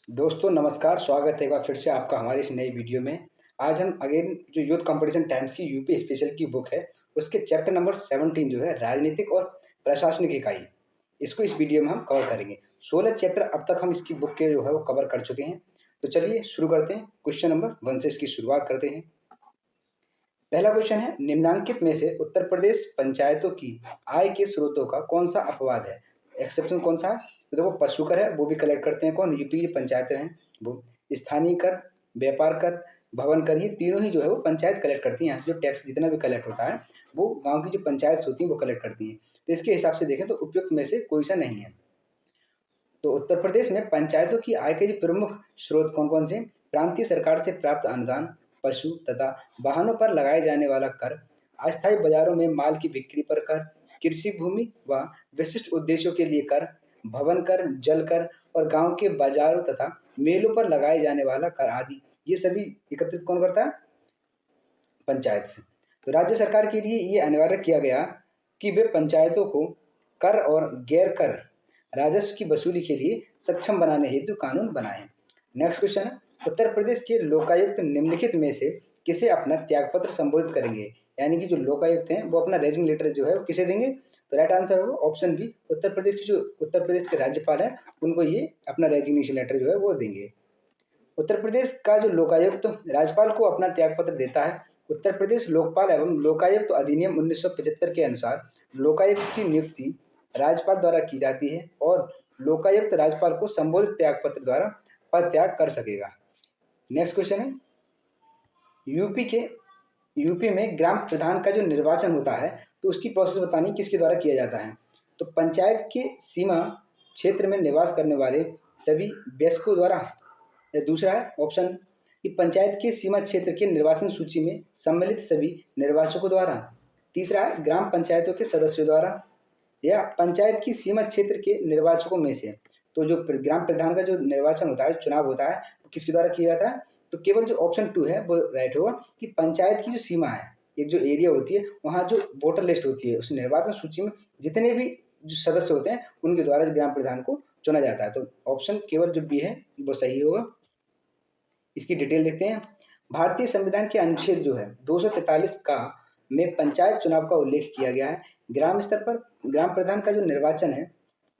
दोस्तों नमस्कार, स्वागत है एक बार फिर से आपका हमारी इस नई वीडियो में। आज हम अगेन जो यूथ कंपटीशन टाइम्स की यूपी स्पेशल की बुक है, उसके चैप्टर नंबर 17 जो है राजनीतिक और प्रशासनिक इकाई, इसको इस वीडियो में हम कवर करेंगे। 16 चैप्टर अब तक हम इसकी बुक के जो है वो कवर कर चुके हैं। तो चलिए शुरू करते हैं। क्वेश्चन नंबर 1 से इसकी शुरुआत करते हैं। पहला क्वेश्चन है, निम्नलिखित में से उत्तर प्रदेश पंचायतों की आय के स्रोतों का कौन सा अपवाद है? एक्सेप्शन कौन सा है? तो देखो, पशु कर है, वो भी कलेक्ट करते हैं कौन? यूपी की पंचायतें हैं वो। स्थानीय कर, व्यापार कर, भवन कर, ये तीनों ही जो है वो पंचायत कलेक्ट करती हैं। यहाँ से जो टैक्स जितना भी कलेक्ट होता है वो गांव की जो पंचायत होती हैं वो कलेक्ट करती हैं। तो इसके हिसाब से देखें तो उपयुक्त में से कोई सा नहीं है। तो उत्तर प्रदेश में पंचायतों की आय के जो प्रमुख स्रोत कौन कौन से? प्रांतीय सरकार से प्राप्त अनुदान, पशु तथा वाहनों पर लगाए जाने वाला कर, अस्थायी बाजारों में माल की बिक्री पर कर, कृषि भूमि व विशिष्ट उद्देश्यों के लिए कर, भवन कर, जल कर और गांव के बाजारों तथा मेलों पर लगाए जाने वाला कर आदि, ये सभी एकत्रित कौन करता है? पंचायत से। तो राज्य सरकार के लिए ये अनिवार्य किया गया कि वे पंचायतों को कर और गैर कर राजस्व की वसूली के लिए सक्षम बनाने हेतु कानून बनाए। नेक्स्ट क्वेश्चन है, उत्तर प्रदेश के लोकायुक्त निम्नलिखित में से किसे अपना त्यागपत्र संबोधित करेंगे? यानी कि जो लोकायुक्त हैं वो अपना रेजिंग लेटर जो है वो किसे देंगे? तो राइट आंसर होगा ऑप्शन बी, उत्तर प्रदेश की जो उत्तर प्रदेश के राज्यपाल हैं उनको ये अपना रेजिग्नेशन लेटर जो है वो देंगे। उत्तर प्रदेश का जो लोकायुक्त राज्यपाल को अपना त्यागपत्र देता है। उत्तर प्रदेश लोकपाल एवं लोकायुक्त अधिनियम 1975 के अनुसार लोकायुक्त की नियुक्ति राज्यपाल द्वारा की जाती है और लोकायुक्त राज्यपाल को संबोधित त्यागपत्र द्वारा पद त्याग कर सकेगा। नेक्स्ट क्वेश्चन है, यूपी में ग्राम प्रधान का जो निर्वाचन होता है तो उसकी प्रोसेस बतानी किसके द्वारा किया जाता है? तो पंचायत के सीमा क्षेत्र में निवास करने वाले सभी वयस्कों द्वारा। दूसरा है ऑप्शन कि पंचायत के सीमा क्षेत्र के निर्वाचन सूची में सम्मिलित सभी निर्वाचकों द्वारा। तीसरा है ग्राम पंचायतों के सदस्यों द्वारा, या पंचायत की सीमा क्षेत्र के निर्वाचकों में से। तो जो ग्राम प्रधान का जो निर्वाचन होता है, चुनाव होता है, वो किसके द्वारा किया जाता है? तो केवल जो ऑप्शन 2 है वो राइट होगा कि पंचायत की जो सीमा है, एक जो एरिया होती है वहाँ जो वोटर लिस्ट होती है उस निर्वाचन सूची में जितने भी जो सदस्य होते हैं उनके द्वारा ग्राम प्रधान को चुना जाता है। तो ऑप्शन केवल जो बी है वो सही होगा। इसकी डिटेल देखते हैं। भारतीय संविधान के अनुच्छेद जो है 243 का में पंचायत चुनाव का उल्लेख किया गया है। ग्राम स्तर पर ग्राम प्रधान का जो निर्वाचन है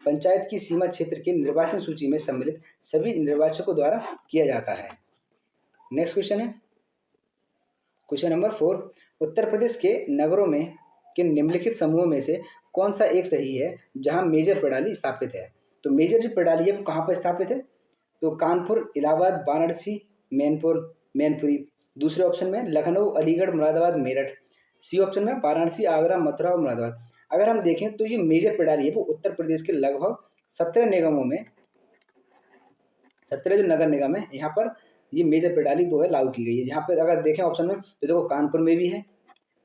पंचायत की सीमा क्षेत्र के निर्वाचन सूची में सम्मिलित सभी निर्वाचकों द्वारा किया जाता है। नेक्स्ट क्वेश्चन है, क्वेश्चन नंबर 4, उत्तर प्रदेश के नगरों में के निम्नलिखित समूहों में से कौन सा एक सही है जहां मेजर प्रणाली स्थापित है? तो मेजर जो प्रणाली है वो कहाँ पर स्थापित है? तो कानपुर, इलाहाबाद, वाराणसी, मैनपुरी। दूसरे ऑप्शन में लखनऊ, अलीगढ़, मुरादाबाद, मेरठ। सी ऑप्शन में वाराणसी, आगरा, मथुरा और मुरादाबाद। अगर हम देखें तो ये मेजर प्रणाली है वो उत्तर प्रदेश के लगभग 17 निगमों में, 17 जो नगर निगम है यहाँ पर ये मेजर प्रणाली वो है लागू की गई है। यहाँ पर अगर देखें ऑप्शन में तो देखो कानपुर में भी है,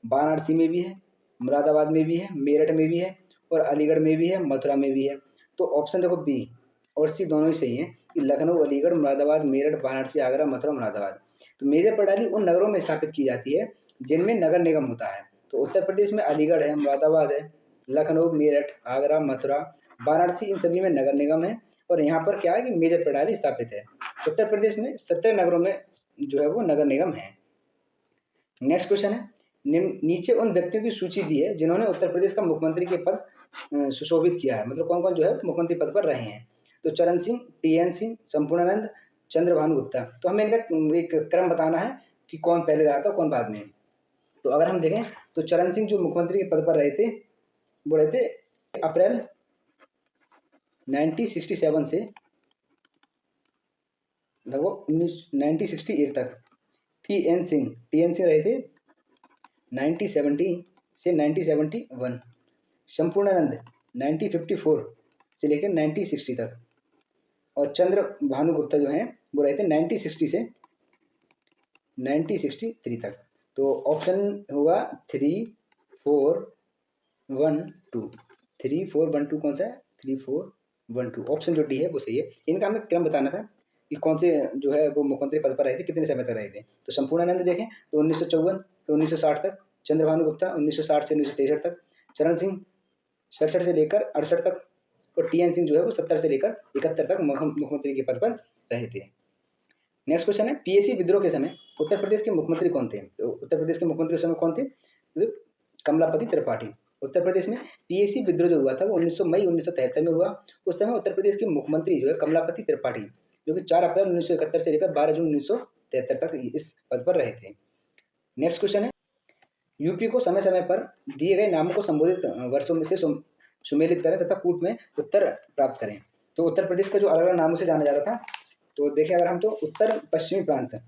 वाराणसी में भी है, मुरादाबाद में भी है, मेरठ में भी है और अलीगढ़ में भी है, मथुरा में भी है। तो ऑप्शन देखो बी और सी दोनों ही सही हैं कि लखनऊ, अलीगढ़, मुरादाबाद, मेरठ, वाराणसी, आगरा, मथुरा, मुरादाबाद। तो मेजर प्रणाली उन नगरों में स्थापित की जाती है जिनमें नगर निगम होता है। तो उत्तर प्रदेश में अलीगढ़ है, मुरादाबाद है, लखनऊ, मेरठ, आगरा, मथुरा, वाराणसी, इन सभी में नगर निगम है और यहाँ पर क्या है कि मेजर प्रणाली स्थापित है। उत्तर प्रदेश में 17 नगरों में जो है वो नगर निगम है। नेक्स्ट क्वेश्चन है, नीचे उन व्यक्तियों की सूची दी है जिन्होंने उत्तर प्रदेश का मुख्यमंत्री के पद सुशोभित किया है, मतलब कौन कौन जो है मुख्यमंत्री पद पर रहे हैं? तो चरण सिंह, टीएन सिंह, संपूर्णानंद, चंद्रभानु गुप्ता। तो हमें इनका एक क्रम बताना है कि कौन पहले रहा था कौन बाद में। तो अगर हम देखें तो चरण सिंह जो मुख्यमंत्री के पद पर रहे थे वो रहे थे अप्रैल 1967 से लगभग 1968 तक। टीएन सिंह रहे थे 1970 से 1971। संपूर्णानंद 1954 से लेकर 1960 तक और चंद्र भानुगुप्ता जो हैं वो रहे थे 1960 से 1963 तक। तो ऑप्शन होगा 3, 4, 1, 2। 3, 4, 1, 2 कौन सा है? 3, 4, 1, 2 ऑप्शन जो डी है वो सही है। इनका हमें क्रम बताना था कि कौन से जो है वो मुख्यमंत्री पद पर रहे थे, कितने समय तक रहे थे। तो संपूर्णानंद देखें तो 1954 से 1960 तक, चंद्रभानु गुप्ता 1960 से 1963 तक, चरण सिंह 67 से लेकर 68 तक और टीएन सिंह जो है वो 70 से लेकर 71 तक मुख्यमंत्री के पद पर रहे थे। नेक्स्ट क्वेश्चन है, पीएसी विद्रोह के समय उत्तर प्रदेश के मुख्यमंत्री कौन थे? तो उत्तर प्रदेश के मुख्यमंत्री उस समय कौन थे? तो कमलापति त्रिपाठी। उत्तर प्रदेश में पीएसी विद्रोह जो हुआ था वो 19 मई 1973 में हुआ। उस समय उत्तर प्रदेश के मुख्यमंत्री जो है कमलापति त्रिपाठी, जो कि 4 अप्रैल 1971 से लेकर 12 जून 1973 तक इस पद पर रहे थे। नेक्स्ट क्वेश्चन है, यूपी को समय समय पर दिए गए नामों को संबोधित वर्षों में से सुमेलित करें तथा कूट में उत्तर प्राप्त करें। तो उत्तर प्रदेश का जो अलग अलग नामों से जाना जाता था, तो देखें अगर हम, तो उत्तर पश्चिमी प्रांत,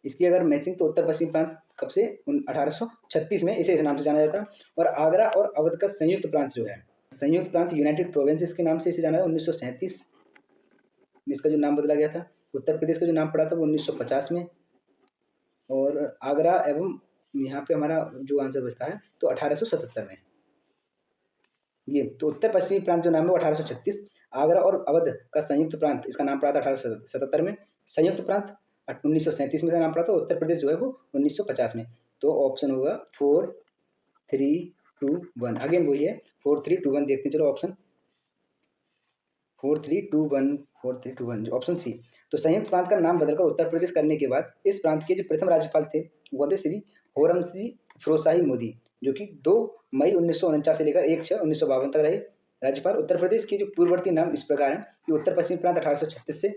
इसकी अगर मैचिंग, तो उत्तर पश्चिमी प्रांत कब से? 1836 में इसे इस नाम से जाना जाता। और आगरा और अवध का संयुक्त प्रांत जो है, संयुक्त प्रांत यूनाइटेड प्रोविंसेस के नाम से इसे जाना जाता। 1937 में इसका जो नाम बदला गया था। उत्तर प्रदेश का जो नाम पड़ा था वो 1950 में। और आगरा एवं यहाँ पे हमारा जो आंसर बचता है तो 1877 में। ये तो उत्तर पश्चिमी प्रांत जो नाम है वो 1836, आगरा और अवध का संयुक्त प्रांत, इसका नाम पड़ा था 1877 में। संयुक्त प्रांत 1937 में इसका नाम पड़ा था। उत्तर प्रदेश जो है वो 1950 में। तो ऑप्शन होगा 4 3 2 1। अगेन वही है 4 3 2 1। देखते हैं चलो ऑप्शन 4 3 2 1 4 3 2 1, ऑप्शन सी। तो संयुक्त प्रांत का नाम बदलकर उत्तर प्रदेश करने के बाद इस प्रांत के जो प्रथम राज्यपाल थे वो थे श्री होरमसी फिरोजशाही मोदी, जो कि 2 मई 1949 से लेकर 1/6/1952 तक रहे राज्यपाल। उत्तर प्रदेश के जो पूर्ववर्ती नाम इस प्रकार हैं कि उत्तर पश्चिमी प्रांत 1836 से,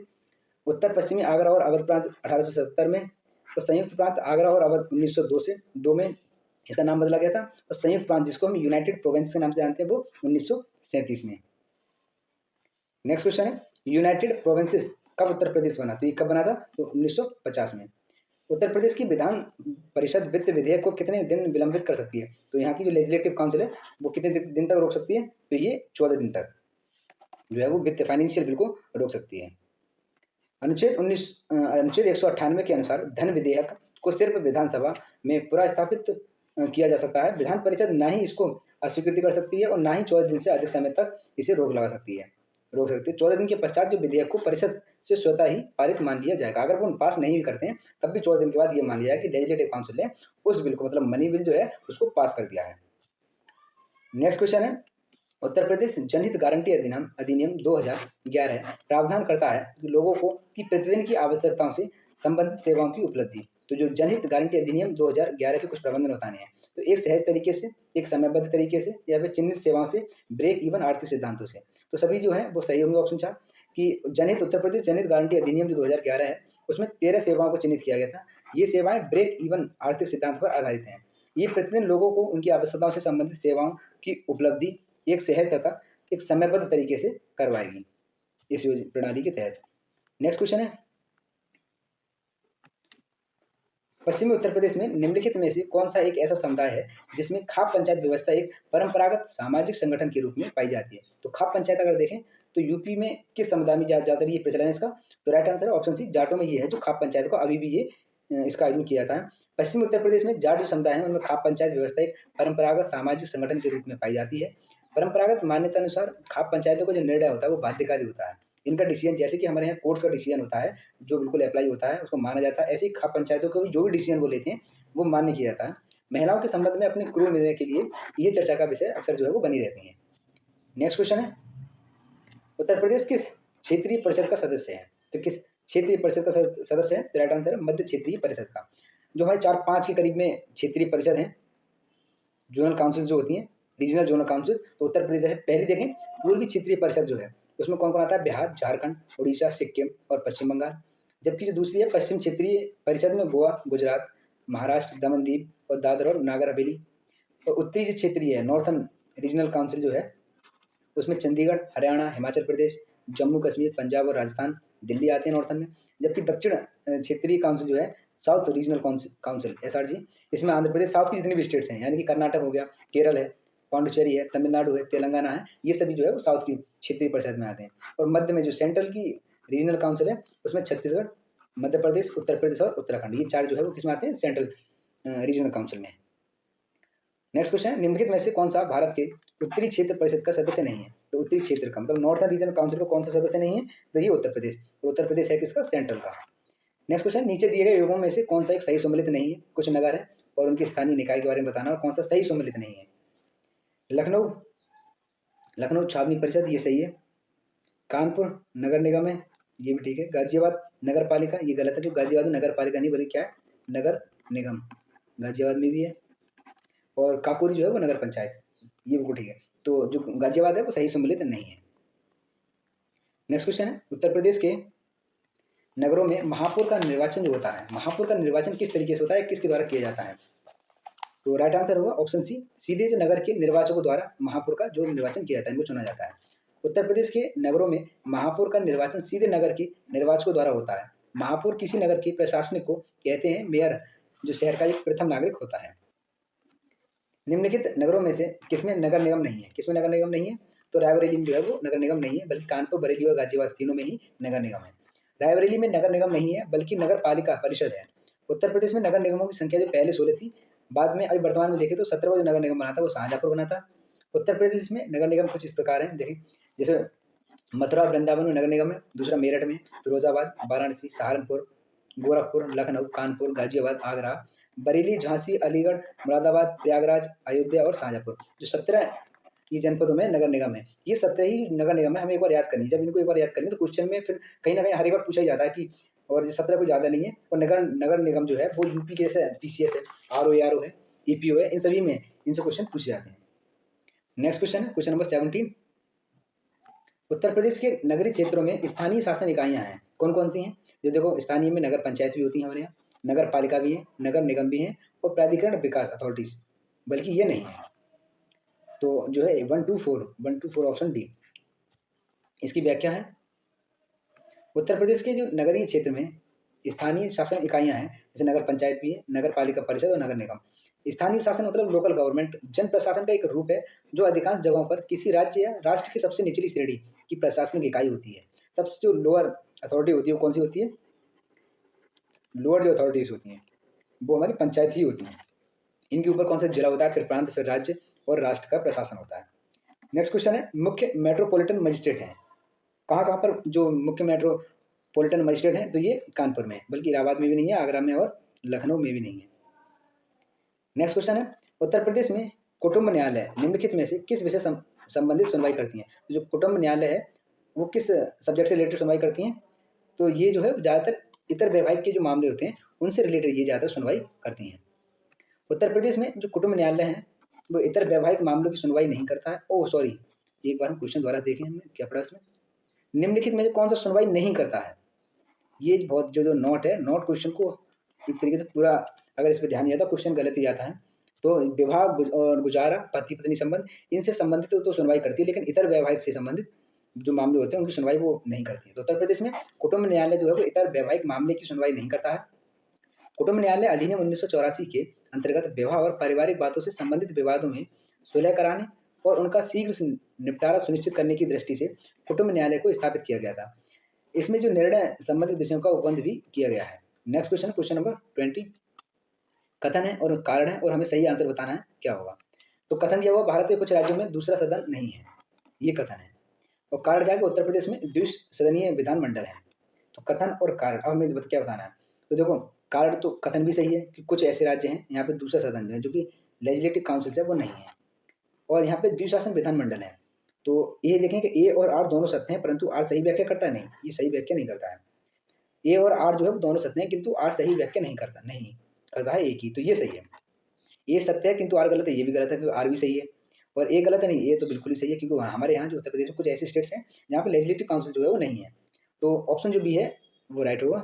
उत्तर पश्चिमी आगरा और अवध प्रांत 1877 में, और संयुक्त प्रांत आगरा और अवध 1902 से 2 में इसका नाम बदला गया था। और संयुक्त प्रांत जिसको हम यूनाइटेड प्रोविंस के नाम से जानते हैं वो 1937 में। नेक्स्ट क्वेश्चन है, यूनाइटेड प्रोविंसेस कब उत्तर प्रदेश बना? तो ये कब बना था? तो 1950 में। उत्तर प्रदेश की विधान परिषद वित्त विधेयक को कितने दिन विलंबित कर सकती है? तो यहाँ की जो लेजिस्लेटिव काउंसिल है वो कितने दिन तक रोक सकती है? तो ये 14 दिन तक जो है वो वित्त फाइनेंशियल बिल को रोक सकती है। अनुच्छेद 198 के अनुसार धन विधेयक को सिर्फ विधानसभा में पुनर्स्थापित किया जा सकता है। विधान परिषद ना ही इसको अस्वीकृति कर सकती है और ना ही 14 दिन से अधिक समय तक इसे रोक सकती है। 14 दिन के पश्चात जो विधेयक को परिषद से स्वतः ही पारित मान लिया जाएगा। अगर वो पास नहीं भी करते हैं तब भी 14 दिन के बाद ये मान लिया जाए कि लेजिस्लेटिव काउंसिल ने उस बिल को, मतलब मनी बिल जो है, उसको पास कर दिया है। नेक्स्ट क्वेश्चन है, उत्तर प्रदेश जनहित गारंटी अधिनियम 2011 प्रावधान करता है कि लोगों को की प्रतिदिन की आवश्यकताओं से संबंधित सेवाओं की उपलब्धि। तो जो जनहित गारंटी अधिनियम 2011 के कुछ प्रबंधन बताने हैं, तो एक सहज तरीके से, एक समयबद्ध तरीके से, या फिर चिन्हित सेवाओं से, ब्रेक इवन आर्थिक सिद्धांतों से। तो सभी जो है वो सही होंगे ऑप्शन 4 कि जनहित, उत्तर प्रदेश जनहित गारंटी अधिनियम जो 2011 है उसमें 13 सेवाओं को चिन्हित किया गया था। ये सेवाएं ब्रेक इवन आर्थिक सिद्धांत पर आधारित हैं। ये प्रतिदिन लोगों को उनकी आवश्यकताओं से संबंधित सेवाओं की उपलब्धि एक सहज तथा एक समयबद्ध तरीके से करवाएगी इस प्रणाली के तहत। नेक्स्ट क्वेश्चन है, पश्चिमी उत्तर प्रदेश में निम्नलिखित में से कौन सा एक ऐसा समुदाय है जिसमें खाप पंचायत व्यवस्था एक परंपरागत सामाजिक संगठन के रूप में पाई जाती है? तो खाप पंचायत अगर देखें तो यूपी में किस समुदाय में ज्यादातर ये प्रचलन है इसका? तो राइट आंसर है ऑप्शन सी, जाटों में ये है जो खाप पंचायत को अभी भी ये इसका आयोजन किया जाता है। पश्चिमी उत्तर प्रदेश में जाट जो समुदाय है उनमें खाप पंचायत व्यवस्था एक परंपरागत सामाजिक संगठन के रूप में पाई जाती है। परंपरागत मान्यता अनुसार खाप पंचायतों का जो निर्णय होता है वो बाध्यकारी होता है। इनका डिसीजन, जैसे कि हमारे यहाँ कोर्ट्स का डिसीजन होता है जो बिल्कुल अप्लाई होता है, उसको माना जाता है, ऐसे ही खाप पंचायतों को भी जो भी डिसीजन वो लेते हैं वो मान्य किया जाता है। महिलाओं के संबंध में अपने क्रूर निर्णय के लिए ये चर्चा का विषय अक्सर जो है वो बनी रहती है। नेक्स्ट क्वेश्चन है, उत्तर प्रदेश किस क्षेत्रीय परिषद का सदस्य है? तो किस क्षेत्रीय परिषद का सदस्य है? तो राइट आंसर है मध्य क्षेत्रीय परिषद का। जो हमारे 4-5 के करीब में क्षेत्रीय परिषद है, जोनल काउंसिल जो होती हैं, रीजनल जोनल काउंसिल। तो उत्तर प्रदेश, जैसे पहली देखें पूर्वी क्षेत्रीय परिषद जो है उसमें कौन कौन आता है? बिहार, झारखंड, उड़ीसा, सिक्किम और पश्चिम बंगाल। जबकि जो दूसरी है पश्चिम क्षेत्रीय परिषद में गोवा, गुजरात, महाराष्ट्र, दमन दीव और दादर और नागर हवेली। और उत्तरी जो क्षेत्रीय है नॉर्थन रीजनल काउंसिल जो है उसमें चंडीगढ़, हरियाणा, हिमाचल प्रदेश, जम्मू कश्मीर, पंजाब और राजस्थान, दिल्ली आते हैं नॉर्थन में। जबकि दक्षिण क्षेत्रीय काउंसिल जो है साउथ रीजनल काउंसिल SRG, इसमें आंध्र प्रदेश, साउथ की जितनी भी स्टेट्स हैं यानी कि कर्नाटक हो गया, केरल है, पांडुचेरी है, तमिलनाडु है, तेलंगाना है, ये सभी जो है वो साउथ की क्षेत्रीय परिषद में आते हैं। और मध्य में जो सेंट्रल की रीजनल काउंसिल है उसमें छत्तीसगढ़, मध्य प्रदेश, उत्तर प्रदेश और उत्तराखंड, ये 4 जो है वो किसमें आते हैं? सेंट्रल रीजनल काउंसिल में। नेक्स्ट क्वेश्चन है, निम्नलिखित में से कौन सा भारत के उत्तरी क्षेत्र परिषद का सदस्य नहीं है? तो उत्तरी क्षेत्र का मतलब नॉर्थन रीजनल काउंसिल का कौन सा सदस्य नहीं है? तो ये उत्तर प्रदेश। और उत्तर प्रदेश है किसका? सेंट्रल का। नेक्स्ट क्वेश्चन, नीचे दिए गए युगों में से कौन सा एक सही सम्मिलित नहीं है? कुछ नगर है और उनके स्थानीय निकाय के बारे में बताना और कौन सा सही सम्मिलित नहीं है। लखनऊ छावनी परिषद, ये सही है। कानपुर नगर निगम है, ये भी ठीक है। गाजियाबाद नगर पालिका, ये गलत है क्योंकि गाजियाबाद में नगर पालिका नहीं बल्कि क्या है, नगर निगम। गाजियाबाद में भी है। और काकोरी जो है वो नगर पंचायत, ये बिल्कुल ठीक है। तो जो गाजियाबाद है वो सही सम्मिलित नहीं है। नेक्स्ट क्वेश्चन है, उत्तर प्रदेश के नगरों में महापौर का निर्वाचन जो होता है, महापौर का निर्वाचन किस तरीके से होता है, किसके द्वारा किया जाता है? तो राइट आंसर होगा ऑप्शन सी, सीधे जो नगर के निर्वाचकों द्वारा महापौर का जो निर्वाचन किया जाता है, वो चुना जाता है। उत्तर प्रदेश के नगरों में महापौर का निर्वाचन सीधे नगर के निर्वाचकों द्वारा होता है। महापौर किसी नगर के प्रशासनिक को कहते हैं। मेयर जो शहर का एक प्रथम नागरिक होता है। निम्नलिखित नगरों में से किसमें नगर निगम नहीं है? किसमें नगर निगम नहीं है? तो रायबरेली में जो है वो नगर निगम नहीं है, बल्कि कानपुर, बरेली और गाजियाबाद तीनों में ही नगर निगम है। रायबरेली में नगर निगम नहीं है बल्कि नगर पालिका परिषद है। उत्तर प्रदेश में नगर निगमों की संख्या जो पहले 16 थी, बाद में अभी वर्तमान में देखें तो 17वां जो नगर निगम बना था वो शाहजहाँपुर बना था। उत्तर प्रदेश में नगर निगम कुछ इस प्रकार हैं, देखें जैसे मथुरा वृंदावन में नगर निगम है, दूसरा मेरठ में, फिरोजाबाद, वाराणसी, सहारनपुर, गोरखपुर, लखनऊ, कानपुर, गाजियाबाद, आगरा, बरेली, झांसी, अलीगढ़, मुरादाबाद, प्रयागराज, अयोध्या और शाहजहाँपुर, जो 17 ये जनपदों में नगर निगम है। ये 17 ही नगर निगम है, हमें एक बार याद करनी। जब इनको एक बार याद करेंगे तो क्वेश्चन में फिर कहीं ना कहीं हर एक बार पूछा ही जाता है कि, और ये 17 कोई ज़्यादा नहीं है। और नगर नगर निगम जो है वो यूपी के जैसे पीसीएस है, आरओ है, ईपीओ है, इन सभी में इनसे क्वेश्चन पूछे जाते हैं। नेक्स्ट क्वेश्चन है क्वेश्चन नंबर 17। उत्तर प्रदेश के नगरीय क्षेत्रों में स्थानीय शासन इकाइयां हैं, कौन कौन सी हैं? जो देखो, स्थानीय में नगर पंचायत भी होती है हमारे यहाँ, नगर पालिका भी है, नगर निगम भी है और प्राधिकरण विकास अथॉरिटीज, बल्कि ये नहीं है। तो जो है 1 to 4 ऑप्शन डी इसकी व्याख्या है। उत्तर प्रदेश के जो नगरीय क्षेत्र में स्थानीय शासन इकाइयां हैं, जैसे नगर पंचायत भी है, नगर पालिका परिषद और नगर निगम। स्थानीय शासन मतलब लोकल गवर्नमेंट, जन प्रशासन का एक रूप है जो अधिकांश जगहों पर किसी राज्य या राष्ट्र की सबसे निचली श्रेणी की प्रशासनिक इकाई होती है। सबसे जो लोअर अथॉरिटी होती है वो कौन सी होती है? लोअर जो अथॉरिटीज होती हैं वो हमारी पंचायत ही होती हैं। इनके ऊपर कौन सा जिला होता है, फिर प्रांत, फिर राज्य और राष्ट्र का प्रशासन होता है। नेक्स्ट क्वेश्चन है, मुख्य मेट्रोपॉलिटन मजिस्ट्रेट हैं कहाँ कहाँ पर? जो मुख्य मेट्रोपॉलिटन मजिस्ट्रेट हैं तो ये कानपुर में, बल्कि इलाहाबाद में भी नहीं है, आगरा में और लखनऊ में भी नहीं है। नेक्स्ट क्वेश्चन है, उत्तर प्रदेश में कुटुंब न्यायालय निम्नलिखित में से किस विषय संबंधित सुनवाई करती हैं? जो कुटुंब न्यायालय है वो किस सब्जेक्ट से रिलेटेड सुनवाई करती हैं? तो ये जो है ज़्यादातर इतर वैवाहिक के जो मामले होते हैं उनसे रिलेटेड ये ज़्यादातर सुनवाई करती हैं। उत्तर प्रदेश में जो कुटुंब न्यायालय है वो इतर वैवाहिक मामलों की सुनवाई नहीं करता है। ओह सॉरी, एक बार हम क्वेश्चन दोबारा देखें, हमने क्या पढ़ा इसमें। निम्नलिखित में से कौन सा सुनवाई नहीं करता है? ये बहुत जो नोट है, नोट क्वेश्चन को एक तरीके से पूरा अगर इस पर ध्यान दिया तो क्वेश्चन गलत ही आता है। तो विवाह और गुजारा, पति पत्नी संबंध, इनसे संबंधित तो सुनवाई करती है, लेकिन इतर वैवाहिक से संबंधित जो मामले होते हैं उनकी सुनवाई वो नहीं करती है। तो उत्तर प्रदेश में कुटुंब न्यायालय जो है वो इतर वैवाहिक मामले की सुनवाई नहीं करता है। कुटुंब न्यायालय अधिनियम 1984 के अंतर्गत विवाह और पारिवारिक बातों से संबंधित विवादों में सुलह कराने और उनका शीघ्र निपटारा सुनिश्चित करने की दृष्टि से कुटुंब न्यायालय को स्थापित किया गया था। इसमें जो निर्णय संबंधित विषयों का उपबंध भी किया गया है। Next question, question number 20। कथन है और कारण है और हमें सही आंसर बताना है, क्या होगा? तो कथन दिया हुआ, भारत के कुछ राज्यों में दूसरा सदन नहीं है, ये कथन है। और कारण क्या है? उत्तर प्रदेश में द्विसदनीय विधानमंडल है। तो कथन और कारण, अब हमें क्या बताना है? तो देखो, कारण तो कथन भी सही है कि कुछ ऐसे राज्य हैं यहाँ पे दूसरा सदन है जो कि लेजिस्लेटिव काउंसिल से वो नहीं है, और यहाँ पे द्विशासन विधानमंडल है। तो ये देखें कि ए और आर दोनों सत्य हैं, परंतु आर सही व्याख्या करता है नहीं, ये सही व्याख्या नहीं करता है। ए और आर जो है वो दोनों सत्य हैं, किंतु आर सही व्याख्या नहीं करता है एक ही, तो ये सही है। ये सत्य है किंतु आर गलत है, ये भी गलत है क्योंकि आर भी सही है। और ए गलत है नहीं, ये तो बिल्कुल ही सही है, क्योंकि हमारे यहाँ जो उत्तर प्रदेश में कुछ ऐसे स्टेट्स हैं जहाँ पे लेजिस्लेटिव काउंसिल जो है वो नहीं है। तो ऑप्शन जो बी है वो राइट होगा।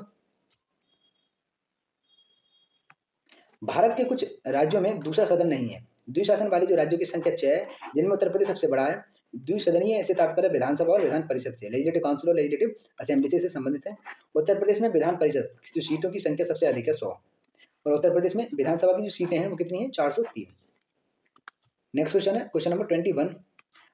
भारत के कुछ राज्यों में दूसरा सदन नहीं है। द्विशासन वाले जो राज्यों की संख्या 6 है, जिनमें उत्तर प्रदेश सबसे बड़ा है। द्विसदनीय से तात्पर्य विधानसभा और विधान परिषद से, लेजिस्लेटिव काउंसिल और लेजिस्लेटिव असेंबली से संबंधित है। उत्तर प्रदेश में विधान परिषद की जो सीटों की संख्या सबसे अधिक है, 100। और उत्तर प्रदेश में विधानसभा की जो सीटें हैं वो कितनी है? 403। नेक्स्ट क्वेश्चन है क्वेश्चन नंबर 21।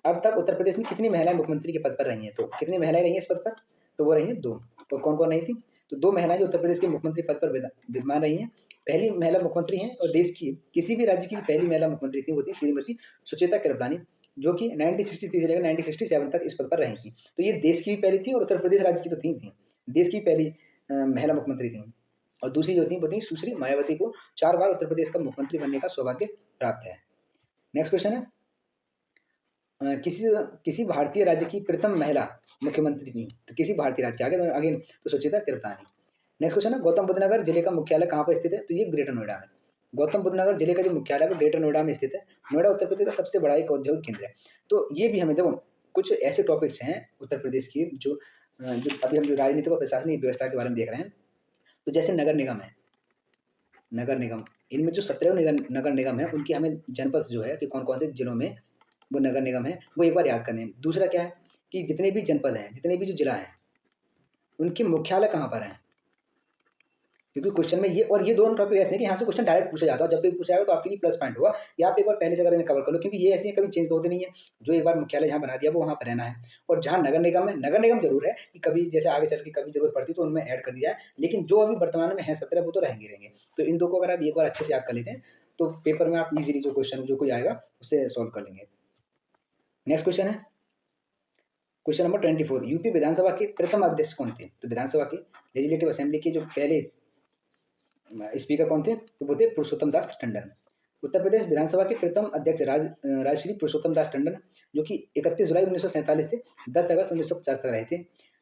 अब तक उत्तर प्रदेश में कितनी महिलाएं मुख्यमंत्री के पद पर रही हैं? तो कितनी महिलाएं रही हैं इस पद पर? तो वो रही हैं 2। तो कौन कौन नहीं थी? तो 2 महिलाएं जो उत्तर प्रदेश के मुख्यमंत्री पद पर विद्यमान रही हैं। पहली महिला मुख्यमंत्री हैं और देश की किसी भी राज्य की पहली महिला मुख्यमंत्री थी, वो थी श्रीमती सुचेता कृपलानी, जो कि 1963 से लेकर 1967 तक इस पद पर रही थी। तो ये देश की भी पहली थी और उत्तर प्रदेश राज्य की तो थी। देश की पहली महिला मुख्यमंत्री थी। और दूसरी जो थी वो थी सुश्री मायावती को 4 बार उत्तर प्रदेश का मुख्यमंत्री बनने का सौभाग्य प्राप्त है। नेक्स्ट क्वेश्चन है, किसी किसी भारतीय राज्य की प्रथम महिला मुख्यमंत्री थी तो किसी भारतीय राज्य के आगे, तो अगेन तो सुचेता कृपलानी। नेक्स्ट क्वेश्चन है, गौतम बुद्ध नगर जिले का मुख्यालय कहाँ पर स्थित है? तो ये ग्रेटर नोएडा में। गौतम बुद्ध नगर जिले का जो मुख्यालय है वो ग्रेटर नोएडा में स्थित है। नोएडा उत्तर प्रदेश का सबसे बड़ा एक औद्योगिक केंद्र है। तो ये भी हमें देखो कुछ ऐसे टॉपिक्स हैं उत्तर प्रदेश की जो अभी हम जो राजनीतिक और प्रशासनिक व्यवस्था के बारे में देख रहे हैं। तो जैसे नगर निगम है, नगर निगम, इनमें जो 17 नगर निगम है उनकी हमें जनपद जो है कि कौन कौन से जिलों में वो नगर निगम है वो एक बार याद करने हैं। दूसरा क्या है कि जितने भी जनपद हैं, जितने भी जो जिला हैं, उनके मुख्यालय कहाँ पर हैं? क्योंकि क्वेश्चन में ये दोनों टॉपिक ऐसे हैं कि यहाँ से क्वेश्चन डायरेक्ट पूछा जाता है। जब भी पूछा जाएगा तो आपके लिए प्लस पॉइंट होगा कि आप एक बार पहले से अगर इन्हें कवर कर लो, क्योंकि ये ऐसे कभी चेंज तो होते नहीं है। जो एक बार मुख्यालय जहाँ बना दिया वो वहाँ पर रहना है। और जहाँ नगर निगम है, नगर निगम जरूर है कि कभी जैसे आगे चल के कभी जरूरत पड़ती तो उनमें ऐड कर दिया है, लेकिन जो अभी वर्तमान में है 17 वो तो रहेंगे। तो इन दो को अगर आप एक बार अच्छे से याद कर लेते हैं तो पेपर में आप इजीली जो क्वेश्चन जो कोई आएगा उससे सॉल्व कर लेंगे। नेक्स्ट क्वेश्चन है क्वेश्चन नंबर 24, यूपी विधानसभा के प्रथम अध्यक्ष कौन थे? तो विधानसभा की लेजिस्लेटिव असेंबली के जो पहले स्पीकर कौन थे? तो वो थे पुरुषोत्तम दास टंडन। उत्तर प्रदेश विधानसभा के प्रथम अध्यक्ष राजश्री पुरुषोत्तम दास टंडन, जो कि 31 जुलाई 1947 से 10 अगस्त 1950 तक रहे थे।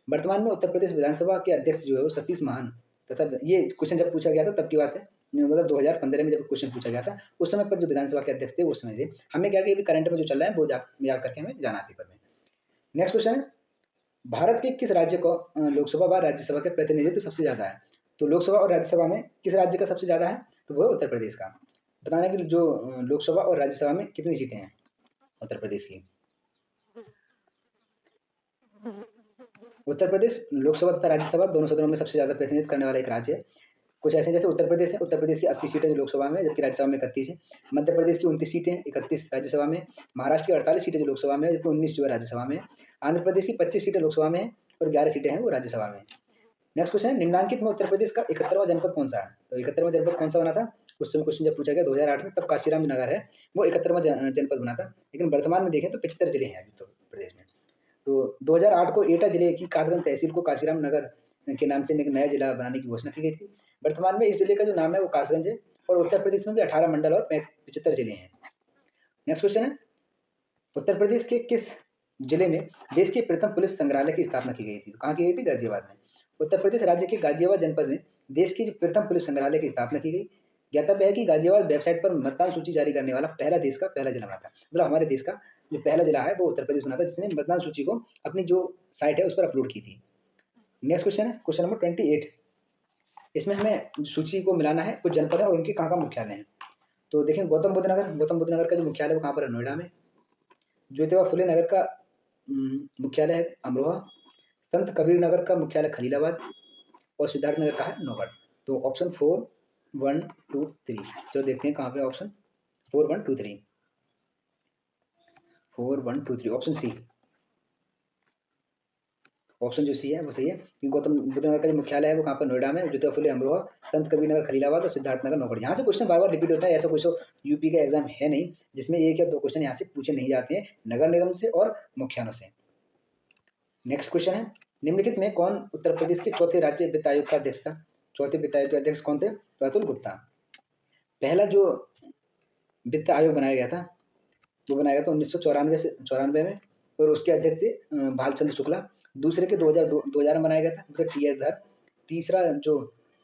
वर्तमान में उत्तर प्रदेश विधानसभा के अध्यक्ष जो है वो सतीश महान तथा ये क्वेश्चन जब पूछा गया था तब की बात है, मतलब 2015 में जब क्वेश्चन पूछा गया था उस समय पर जो विधानसभा के अध्यक्ष थे उस समय से हमें क्या कि करंट में जो चल रहा है वो याद करके हमें जाना है पेपर में। नेक्स्ट क्वेश्चन है, भारत के किस राज्य को लोकसभा व राज्यसभा के प्रतिनिधित्व सबसे ज़्यादा है? तो लोकसभा और राज्यसभा में किस राज्य का सबसे ज़्यादा है? तो वो है उत्तर प्रदेश का। बताना कि जो लोकसभा और राज्यसभा में कितनी सीटें हैं उत्तर प्रदेश की? उत्तर प्रदेश लोकसभा तथा राज्यसभा दोनों सदनों में सबसे ज़्यादा प्रतिनिधित्व करने वाला एक राज्य है। कुछ ऐसे जैसे उत्तर प्रदेश है, उत्तर प्रदेश की 80 सीटें जो लोकसभा में, जबकि राज्यसभा में 31 है। मध्य प्रदेश की 29 सीटें, 31 राज्यसभा में। महाराष्ट्र की 48 सीटें जो लोकसभा में, जबकि 19 जो है राज्यसभा में। आंध्र प्रदेश की 25 सीटें लोकसभा में और 11 सीटें हैं वो राज्यसभा में। नेक्स्ट क्वेश्चन है, निम्नलिखित में उत्तर प्रदेश का 71वां जनपद कौन सा है? तो 71वां जनपद कौन सा बना था? उस समय क्वेश्चन जब पूछा गया 2008 में, तब काशीराम नगर है वो 71वां जनपद बना था। लेकिन वर्तमान में देखें तो 75 जिले हैं उत्तर प्रदेश में। तो 2008 को एटा जिले की कासगंज तहसील को काशीराम नगर के नाम से एक नया जिला बनाने की घोषणा की गई थी। वर्तमान में इस जिले का जो नाम है वो कासगंज है और उत्तर प्रदेश में भी 18 मंडल और 75 जिले हैं। नेक्स्ट क्वेश्चन है, उत्तर प्रदेश के किस जिले में देश के प्रथम पुलिस संग्रहालय की स्थापना की गई थी? तो कहाँ की गई थी? गाजियाबाद में। उत्तर प्रदेश राज्य के गाजियाबाद जनपद में देश की प्रथम पुलिस संग्रहालय की स्थापना की गई। ज्ञातव्य है कि गाजियाबाद वेबसाइट पर मतदान सूची जारी करने वाला देश का पहला जिला बना था। मतलब हमारे देश का जो पहला जिला है वो उत्तर प्रदेश बना था जिसने मतदान सूची को अपनी जो साइट है उस पर अपलोड की थी। नेक्स्ट क्वेश्चन है क्वेश्चन नंबर 28। इसमें हमें सूची को मिलाना है कुछ जनपद है और उनके कहाँ मुख्यालय हैं। तो देखें गौतम बुद्ध नगर का जो मुख्यालय वो कहाँ पर है? नोएडा में। ज्योतिबा फुले नगर का मुख्यालय है अमरोहा। संत कबीर नगर का मुख्यालय खलीलाबाद और सिद्धार्थ नगर का है नौगढ़। तो ऑप्शन 4 1 2 3, तो देखते हैं कहाँ पे ऑप्शन 4 1 2 3 4 1 2 3 ऑप्शन सी। ऑप्शन जो सी है वो सही है कि गौतम बुद्ध नगर का जो मुख्यालय है वो कहाँ पर? नोएडा में। ज्योतिबा फुले अमरोहा, संत कबीर नगर खलीलाबाद और सिद्धार्थ नगर नौगढ़। यहाँ से क्वेश्चन बार बार रिपीट होता है, ऐसा कुछ यूपी का एग्जाम है नहीं जिसमें एक या दो क्वेश्चन यहाँ से पूछे नहीं जाते हैं नगर निगम से और मुख्यालयों से। नेक्स्ट क्वेश्चन है, निम्नलिखित में कौन उत्तर प्रदेश के चौथे राज्य वित्त आयोग का अध्यक्ष था? चौथे वित्त आयोग के अध्यक्ष कौन थे? तो अतुल गुप्ता। पहला जो वित्त आयोग बनाया गया था वो बनाया गया था 1994 में और उसके अध्यक्ष थे भालचंद्र शुक्ला। दूसरे के 2000 में बनाया गया था मतलब टी एस धर। तीसरा जो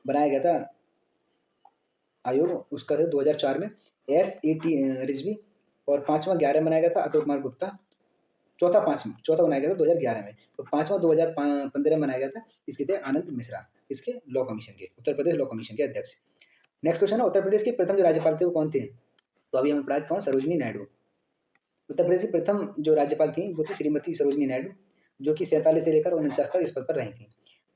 बनाया गया था आयोग उसका था 2004 में एस ए टी रिजवी। और पांचवा 11 में बनाया गया था अतुल कुमार गुप्ता। चौथा बनाया गया था 2011 में। तो पांचवा 2015 में बनाया गया था, इसके थे आनंद मिश्रा, इसके लॉ कमीशन के, उत्तर प्रदेश लॉ कमीशन के अध्यक्ष। नेक्स्ट क्वेश्चन है, उत्तर प्रदेश के प्रथम जो राज्यपाल थे वो कौन थे? तो अभी हमें पढ़ा कौन? सरोजिनी नायडू। उत्तर प्रदेश की प्रथम जो राज्यपाल थी वो थी श्रीमती सरोजिनी नायडू, जो कि 47 से लेकर 49 तक इस पद पर रही थी।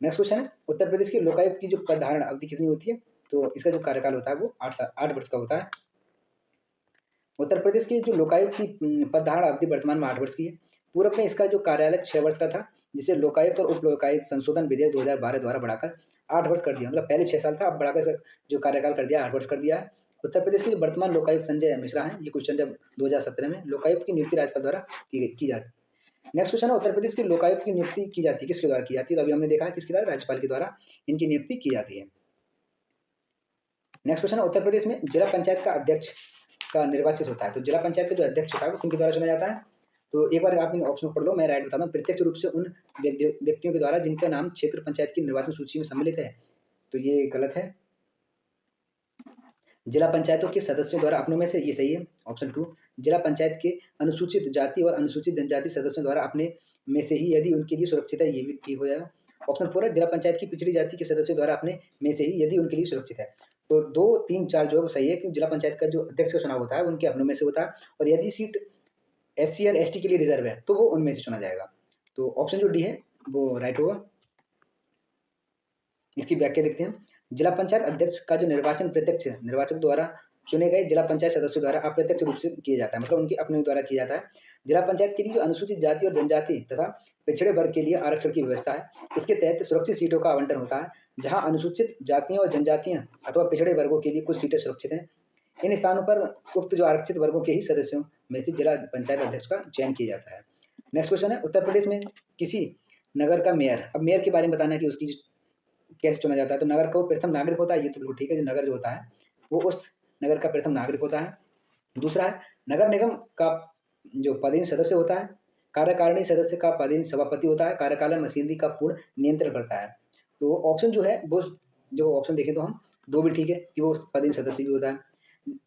नेक्स्ट क्वेश्चन है, उत्तर प्रदेश के लोकायुक्त की जो पद धारण अवधि कितनी होती है? तो इसका जो कार्यकाल होता है वो 8 वर्ष का होता है। उत्तर प्रदेश की जो लोकायुक्त की पद धारण अवधि वर्तमान में 8 वर्ष की है। पूर्व में इसका जो कार्यालय 6 वर्ष का था, जिसे लोकायुक्त और उप लोकायुक्त संशोधन विधेयक 2012 द्वारा बढ़ाकर 8 वर्ष कर दिया। मतलब पहले 6 साल था, अब बढ़ाकर जो कार्यकाल कर दिया 8 वर्ष कर दिया है। उत्तर प्रदेश के जो वर्तमान लोकायुक्त संजय मिश्रा हैं, ये क्वेश्चन जब 2017 में लोकायुक्त की नियुक्ति राज्यपाल द्वारा की जाती है। नेक्स्ट क्वेश्चन है, उत्तर प्रदेश के लोकायुक्त की नियुक्ति की जाती है किसके द्वारा की जाती है? तो अभी हमने देखा है किसके द्वारा? राज्यपाल के द्वारा इनकी नियुक्ति की जाती है। नेक्स्ट क्वेश्चन है, उत्तर प्रदेश में जिला पंचायत का अध्यक्ष का निर्वाचित होता है। तो जिला पंचायत का जो अध्यक्ष होता है वो किनके द्वारा चुना जाता है? तो एक बार आप इन ऑप्शन पढ़ लो, मैं राइट बताता हूँ। प्रत्यक्ष रूप से उन व्यक्तियों के द्वारा जिनका नाम क्षेत्र पंचायत की निर्वाचन सूची में सम्मिलित है, तो ये गलत है। जिला पंचायतों के सदस्यों द्वारा अपनों में से, ये सही है ऑप्शन 2। जिला पंचायत के अनुसूचित जाति और अनुसूचित जनजाति सदस्यों द्वारा अपने में से ही यदि उनके लिए सुरक्षित है, ये भी ठीक हो जाएगा। ऑप्शन 4 है, जिला पंचायत की पिछड़ी जाति के सदस्यों द्वारा अपने में से ही यदि उनके लिए सुरक्षित है। तो 2, 3, 4 जो है वो सही है, क्योंकि जिला पंचायत का जो अध्यक्ष का चुनाव होता है उनके अपनों में से होता है, और यदि सीट SC और ST के लिए रिजर्व है तो वो उनमें से चुना जाएगा। तो ऑप्शन जो डी है वो राइट होगा। इसकी व्याख्या देखते हैं। जिला पंचायत अध्यक्ष का जो निर्वाचन प्रत्यक्ष निर्वाचक द्वारा चुने गए जिला पंचायत सदस्यों द्वारा अप्रत्यक्ष रूप से किया जाता है, मतलब उनके अपने द्वारा किया जाता है। जिला पंचायत के लिए जो अनुसूचित जाति और जनजाति तथा पिछड़े वर्ग के लिए आरक्षण की व्यवस्था है, इसके तहत सुरक्षित सीटों का आवंटन होता है, जहां अनुसूचित जातियों और जनजातियां अथवा पिछड़े वर्गों के लिए कुछ सीटें सुरक्षित हैं। इन स्थानों पर उक्त जो आरक्षित वर्गों के ही सदस्यों में से जिला पंचायत अध्यक्ष का चयन किया जाता है। नेक्स्ट क्वेश्चन है, उत्तर प्रदेश में किसी नगर का मेयर, अब मेयर के बारे में बताना है कि उसकी कैसे चुना जाता है। तो नगर का वो प्रथम नागरिक होता है, ये तो बिल्कुल ठीक है, जो नगर जो होता है वो उस नगर का प्रथम नागरिक होता है। दूसरा है, नगर निगम का जो पदेन सदस्य होता है, कार्यकारिणी सदस्य का पदेन सभापति होता है, कार्यकालीन मशीनरी का पूर्ण नियंत्रण करता है। तो ऑप्शन जो है वो, जो ऑप्शन देखें तो हम 2 भी ठीक है कि वो पदेन सदस्य भी होता है,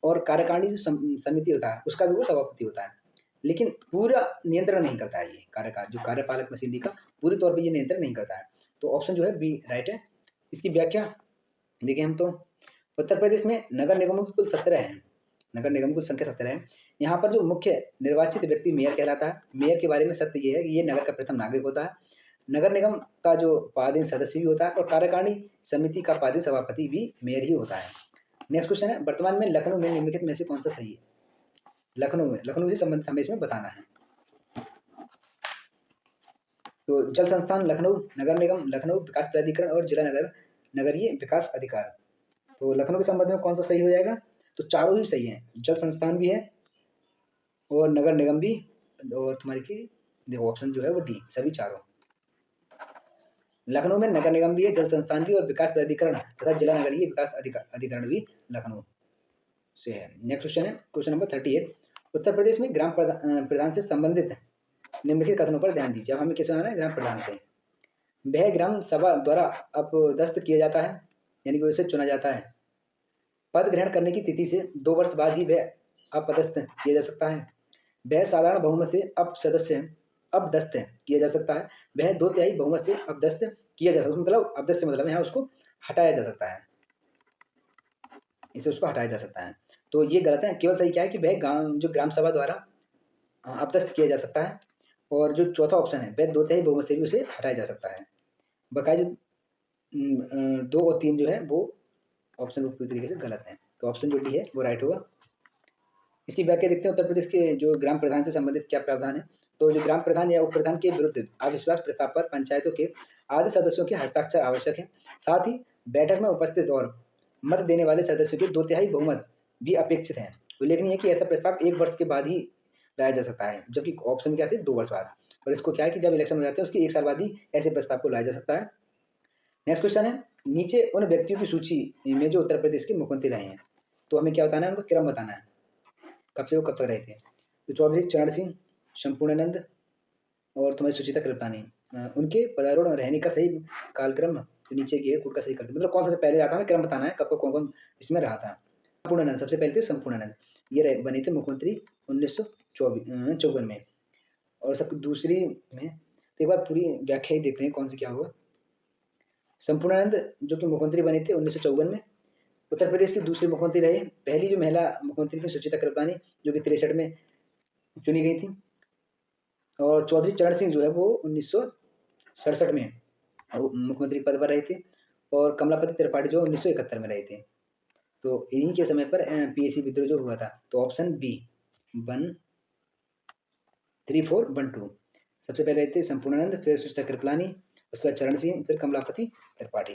और कार्यकारिणी जो समिति होता है उसका भी वो सभापति होता है, लेकिन पूरा नियंत्रण नहीं करता है। ये जो कार्यपालक मशीनरी का पूरी तौर पर ये नियंत्रण नहीं करता है। तो ऑप्शन जो है बी राइट है। इसकी व्याख्या देखें हम तो, उत्तर प्रदेश में नगर निगमों की कुल 17 हैं। नगर निगम कुल संख्या 17 है। यहाँ पर जो मुख्य निर्वाचित व्यक्ति मेयर कहलाता है। मेयर के बारे में सत्य ये है कि ये नगर का प्रथम नागरिक होता है, नगर निगम का जो पदाधीन सदस्य भी होता है, और कार्यकारिणी समिति का पदाधीन सभापति भी मेयर ही होता है। नेक्स्ट क्वेश्चन है, वर्तमान में लखनऊ में निम्नलिखित में से कौन सा सही है। लखनऊ से संबंधित हमें इसमें बताना है। तो जल संस्थान लखनऊ, नगर निगम लखनऊ, विकास प्राधिकरण और जिला नगरीय विकास अधिकार। तो लखनऊ के संबंध में कौन सा सही हो जाएगा। तो चारों ही सही है, जल संस्थान भी है और नगर निगम भी, और तुम्हारी की देखो ऑप्शन जो है वो डी, सभी चारों। लखनऊ में नगर निगम भी है, जल संस्थान भी, और विकास प्राधिकरण तथा जिला नगरीय विकास अधिकरण भी लखनऊ से है। नेक्स्ट क्वेश्चन है, क्वेश्चन नंबर 38, उत्तर प्रदेश में ग्राम प्रधान से संबंधित निम्नलिखित कथनों पर ध्यान दीजिए। अब हमें किस बनाना है, ग्राम प्रधान से। वह ग्राम सभा द्वारा अपदस्थ किया जाता है, यानी कि उसे चुना जाता है। पद ग्रहण करने की तिथि से 2 वर्ष बाद ही वह अपदस्थ किया जा सकता है। वह साधारण बहुमत से अपदस्थ किया जा सकता है। वह 2/3 बहुमत से अपदस्थ किया जा सकता है, मतलब अपदस्थ से मतलब यहाँ उसको हटाया जा सकता है, इसे उसको हटाया जा सकता है। तो ये गलत है, केवल सही क्या है कि वह जो ग्राम सभा द्वारा अपदस्थ किया जा सकता है, और जो चौथा ऑप्शन है वह 2/3 बहुमत से भी उसे हटाया जा सकता है। बकाया जो 2 और 3 जो है वो ऑप्शन पूरी तरीके से गलत है। तो ऑप्शन जो डी है वो राइट होगा। इसकी व्याख्या देखते हैं, उत्तर प्रदेश के जो ग्राम प्रधान से संबंधित क्या प्रावधान है। तो जो ग्राम प्रधान या उप प्रधान के विरुद्ध अविश्वास प्रस्ताव पर पंचायतों के आधे सदस्यों के हस्ताक्षर आवश्यक है। साथ ही बैठक में उपस्थित और मत देने वाले सदस्यों के 2/3 बहुमत भी अपेक्षित है। उल्लेखनीय है कि ऐसा प्रस्ताव 1 वर्ष के बाद ही लाया जा सकता है, जबकि ऑप्शन क्या थे 2 वर्ष बाद, और इसको क्या है कि जब इलेक्शन हो जाते हैं उसके 1 साल बाद ही ऐसे प्रस्ताव को लाया जा सकता है। नेक्स्ट क्वेश्चन है, नीचे उन व्यक्तियों की सूची में जो उत्तर प्रदेश के मुख्यमंत्री रहे हैं, तो हमें क्या बताना है, उनको क्रम बताना है, कब से वो कब तक रहे थे। तो चौधरी चरण सिंह, संपूर्णानंद और तुम्हारी सुचिता कृपलानी, उनके पदारोहण रहने का सही कालक्रम जो नीचे की कोड का सही करते, मतलब कौन सा पहले रहा था, हमें क्रम बताना है कब कौन कौन इसमें रहा था। संपूर्णानंद सबसे पहले थे, संपूर्णानंद ये बने थे मुख्यमंत्री 1954 में, और सब दूसरी में तो एक बार पूरी व्याख्या ही देखते हैं कौन सी क्या हुआ। संपूर्णानंद जो कि मुख्यमंत्री बने थे 1954 में, उत्तर प्रदेश की दूसरी मुख्यमंत्री रहे। पहली जो महिला मुख्यमंत्री थी सुचिता कृपलानी, जो कि 63 में चुनी गई थी, और चौधरी चरण सिंह जो है वो 1967 में मुख्यमंत्री पद पर रहे थे, और कमलापति त्रिपाठी जो 1971 में रहे थे। तो इन्हीं के समय पर PAC विद्रोह जो हुआ था। तो ऑप्शन बी 1, 3, 4, 1, 2 सबसे पहले रहे थे संपूर्णानंद, फिर सुचिता कृपलानी, उसके बाद चरण सिंह, फिर कमलापति त्रिपाठी।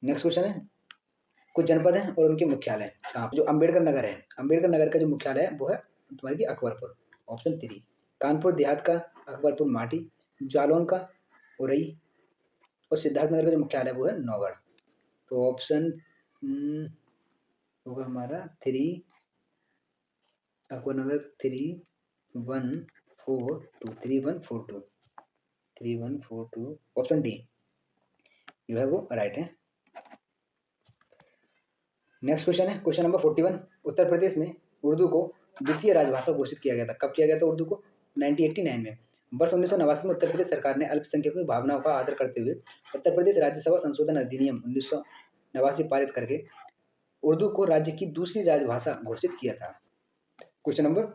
नेक्स्ट क्वेश्चन है, कुछ जनपद हैं और उनके मुख्यालय कहाँ, जो अम्बेडकर नगर है, अम्बेडकर नगर का जो मुख्यालय है वो है तुम्हारी की अकबरपुर, ऑप्शन 3। कानपुर देहात का अकबरपुर माटी, जालौन का उरई, और सिद्धार्थनगर का जो मुख्यालय है वो है नौगढ़। तो ऑप्शन होगा हमारा 3, अकबरनगर 3, 1, 3142 3142 ऑप्शन डी जो है वो राइट है। नेक्स्ट क्वेश्चन है क्वेश्चन नंबर 41। उत्तर प्रदेश में उर्दू को द्वितीय राजभाषा घोषित किया गया था। कब किया गया था उर्दू को? 1989 में। वर्ष 1989 में उत्तर प्रदेश सरकार ने अल्पसंख्यकों की भावनाओं का आदर करते हुए उत्तर प्रदेश राज्यसभा संशोधन अधिनियम 1989 पारित करके उर्दू को राज्य की दूसरी राजभाषा घोषित किया था। Question number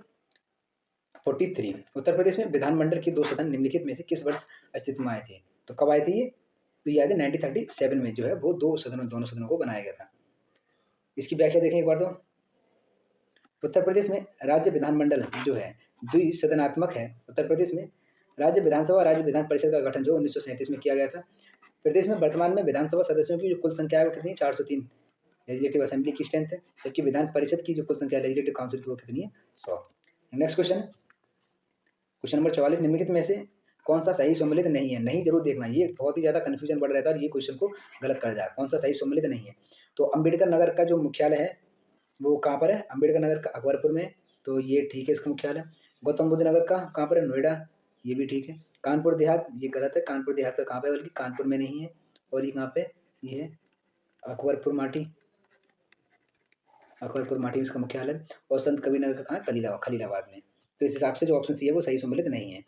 43। उत्तर प्रदेश में विधानमंडल के 2 सदन निम्नलिखित में से किस वर्ष अस्तित्व में आए थे? तो कब आए थे ये? तो याद है 1937 में जो है वो दोनों सदनों को बनाया गया था। इसकी व्याख्या देखें एक बार। तो उत्तर प्रदेश में राज्य विधानमंडल जो है द्विसदनात्मक है। उत्तर प्रदेश में राज्य विधानसभा राज्य विधान परिषद का गठन जो 1937 में किया गया था। प्रदेश में वर्तमान में विधानसभा सदस्यों की जो कुल संख्या है वो कितनी है? 403 लेजिस्लेटिव असेंबली की स्ट्रेंथ है, जबकि विधान परिषद की जो कुल संख्या लेजिस्लेटिव काउंसिल की वो कितनी है? 100। Next question question number 44। निम्नलिखित में से कौन सा सही सम्मिलित नहीं है? नहीं जरूर देखना, ये बहुत ही ज़्यादा कन्फ्यूजन बढ़ रहता है और ये क्वेश्चन को गलत कर जाए। कौन सा सही सम्मिलित नहीं है? तो अम्बेडकर नगर का जो मुख्यालय है वो कहाँ पर है? अम्बेडकर नगर का अकबरपुर में, तो ये ठीक है इसका मुख्यालय। गौतम बुद्ध नगर का कहाँ पर है? नोएडा, ये भी ठीक है। कानपुर देहात, ये गलत है, कानपुर देहात का कहाँ पे? बल्कि कानपुर में नहीं है। और ये कहाँ पे? ये है अकबरपुर माटी, अकबरपुर माटी इसका मुख्यालय। और संत कबीर नगर का कहाँ है? खलीलाबाद में। तो इस हिसाब से जो ऑप्शन सी है वो सही सम्मिलित नहीं है।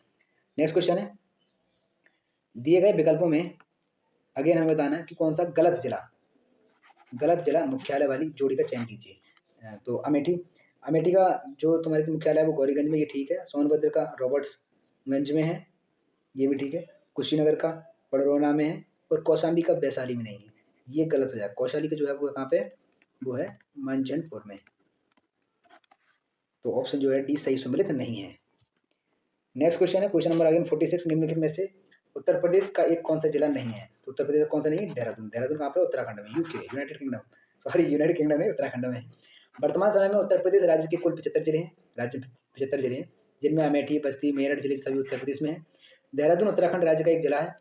नेक्स्ट क्वेश्चन है दिए गए विकल्पों में अगेन हमें बताना है कि कौन सा गलत जिला मुख्यालय वाली जोड़ी का चयन कीजिए। तो अमेठी का जो तुम्हारे मुख्यालय है वो गौरीगंज में, ये ठीक है। सोनभद्र का रॉबर्ट्सगंज में है, ये भी ठीक है। कुशीनगर का पड़रौना में है। और कौशाम्बी का वैशाली में नहीं है, ये गलत हो जाएगा। कौशाली का जो है वो कहाँ पे? वो है मंचनपुर में। तो ऑप्शन जो है डी सही सम्मिलित नहीं है। नेक्स्ट क्वेश्चन है क्वेश्चन नंबर अगेन 46। निम्नलिखित में से उत्तर प्रदेश का एक कौन सा जिला नहीं है? तो उत्तर प्रदेश का कौन सा नहीं है? देहरादून। देहरादून कहाँ पे? उत्तराखंड में, UK United kingdom, sorry United kingdom है, उत्तराखंड में। वर्तमान समय में उत्तर प्रदेश राज्य के कुल 75 जिले हैं। राज्य 75 जिले हैं, जिनमें अमेठी, बस्ती, मेरठ जिले सभी उत्तर प्रदेश में है। देहरादून उत्तराखंड राज्य का एक जिला है।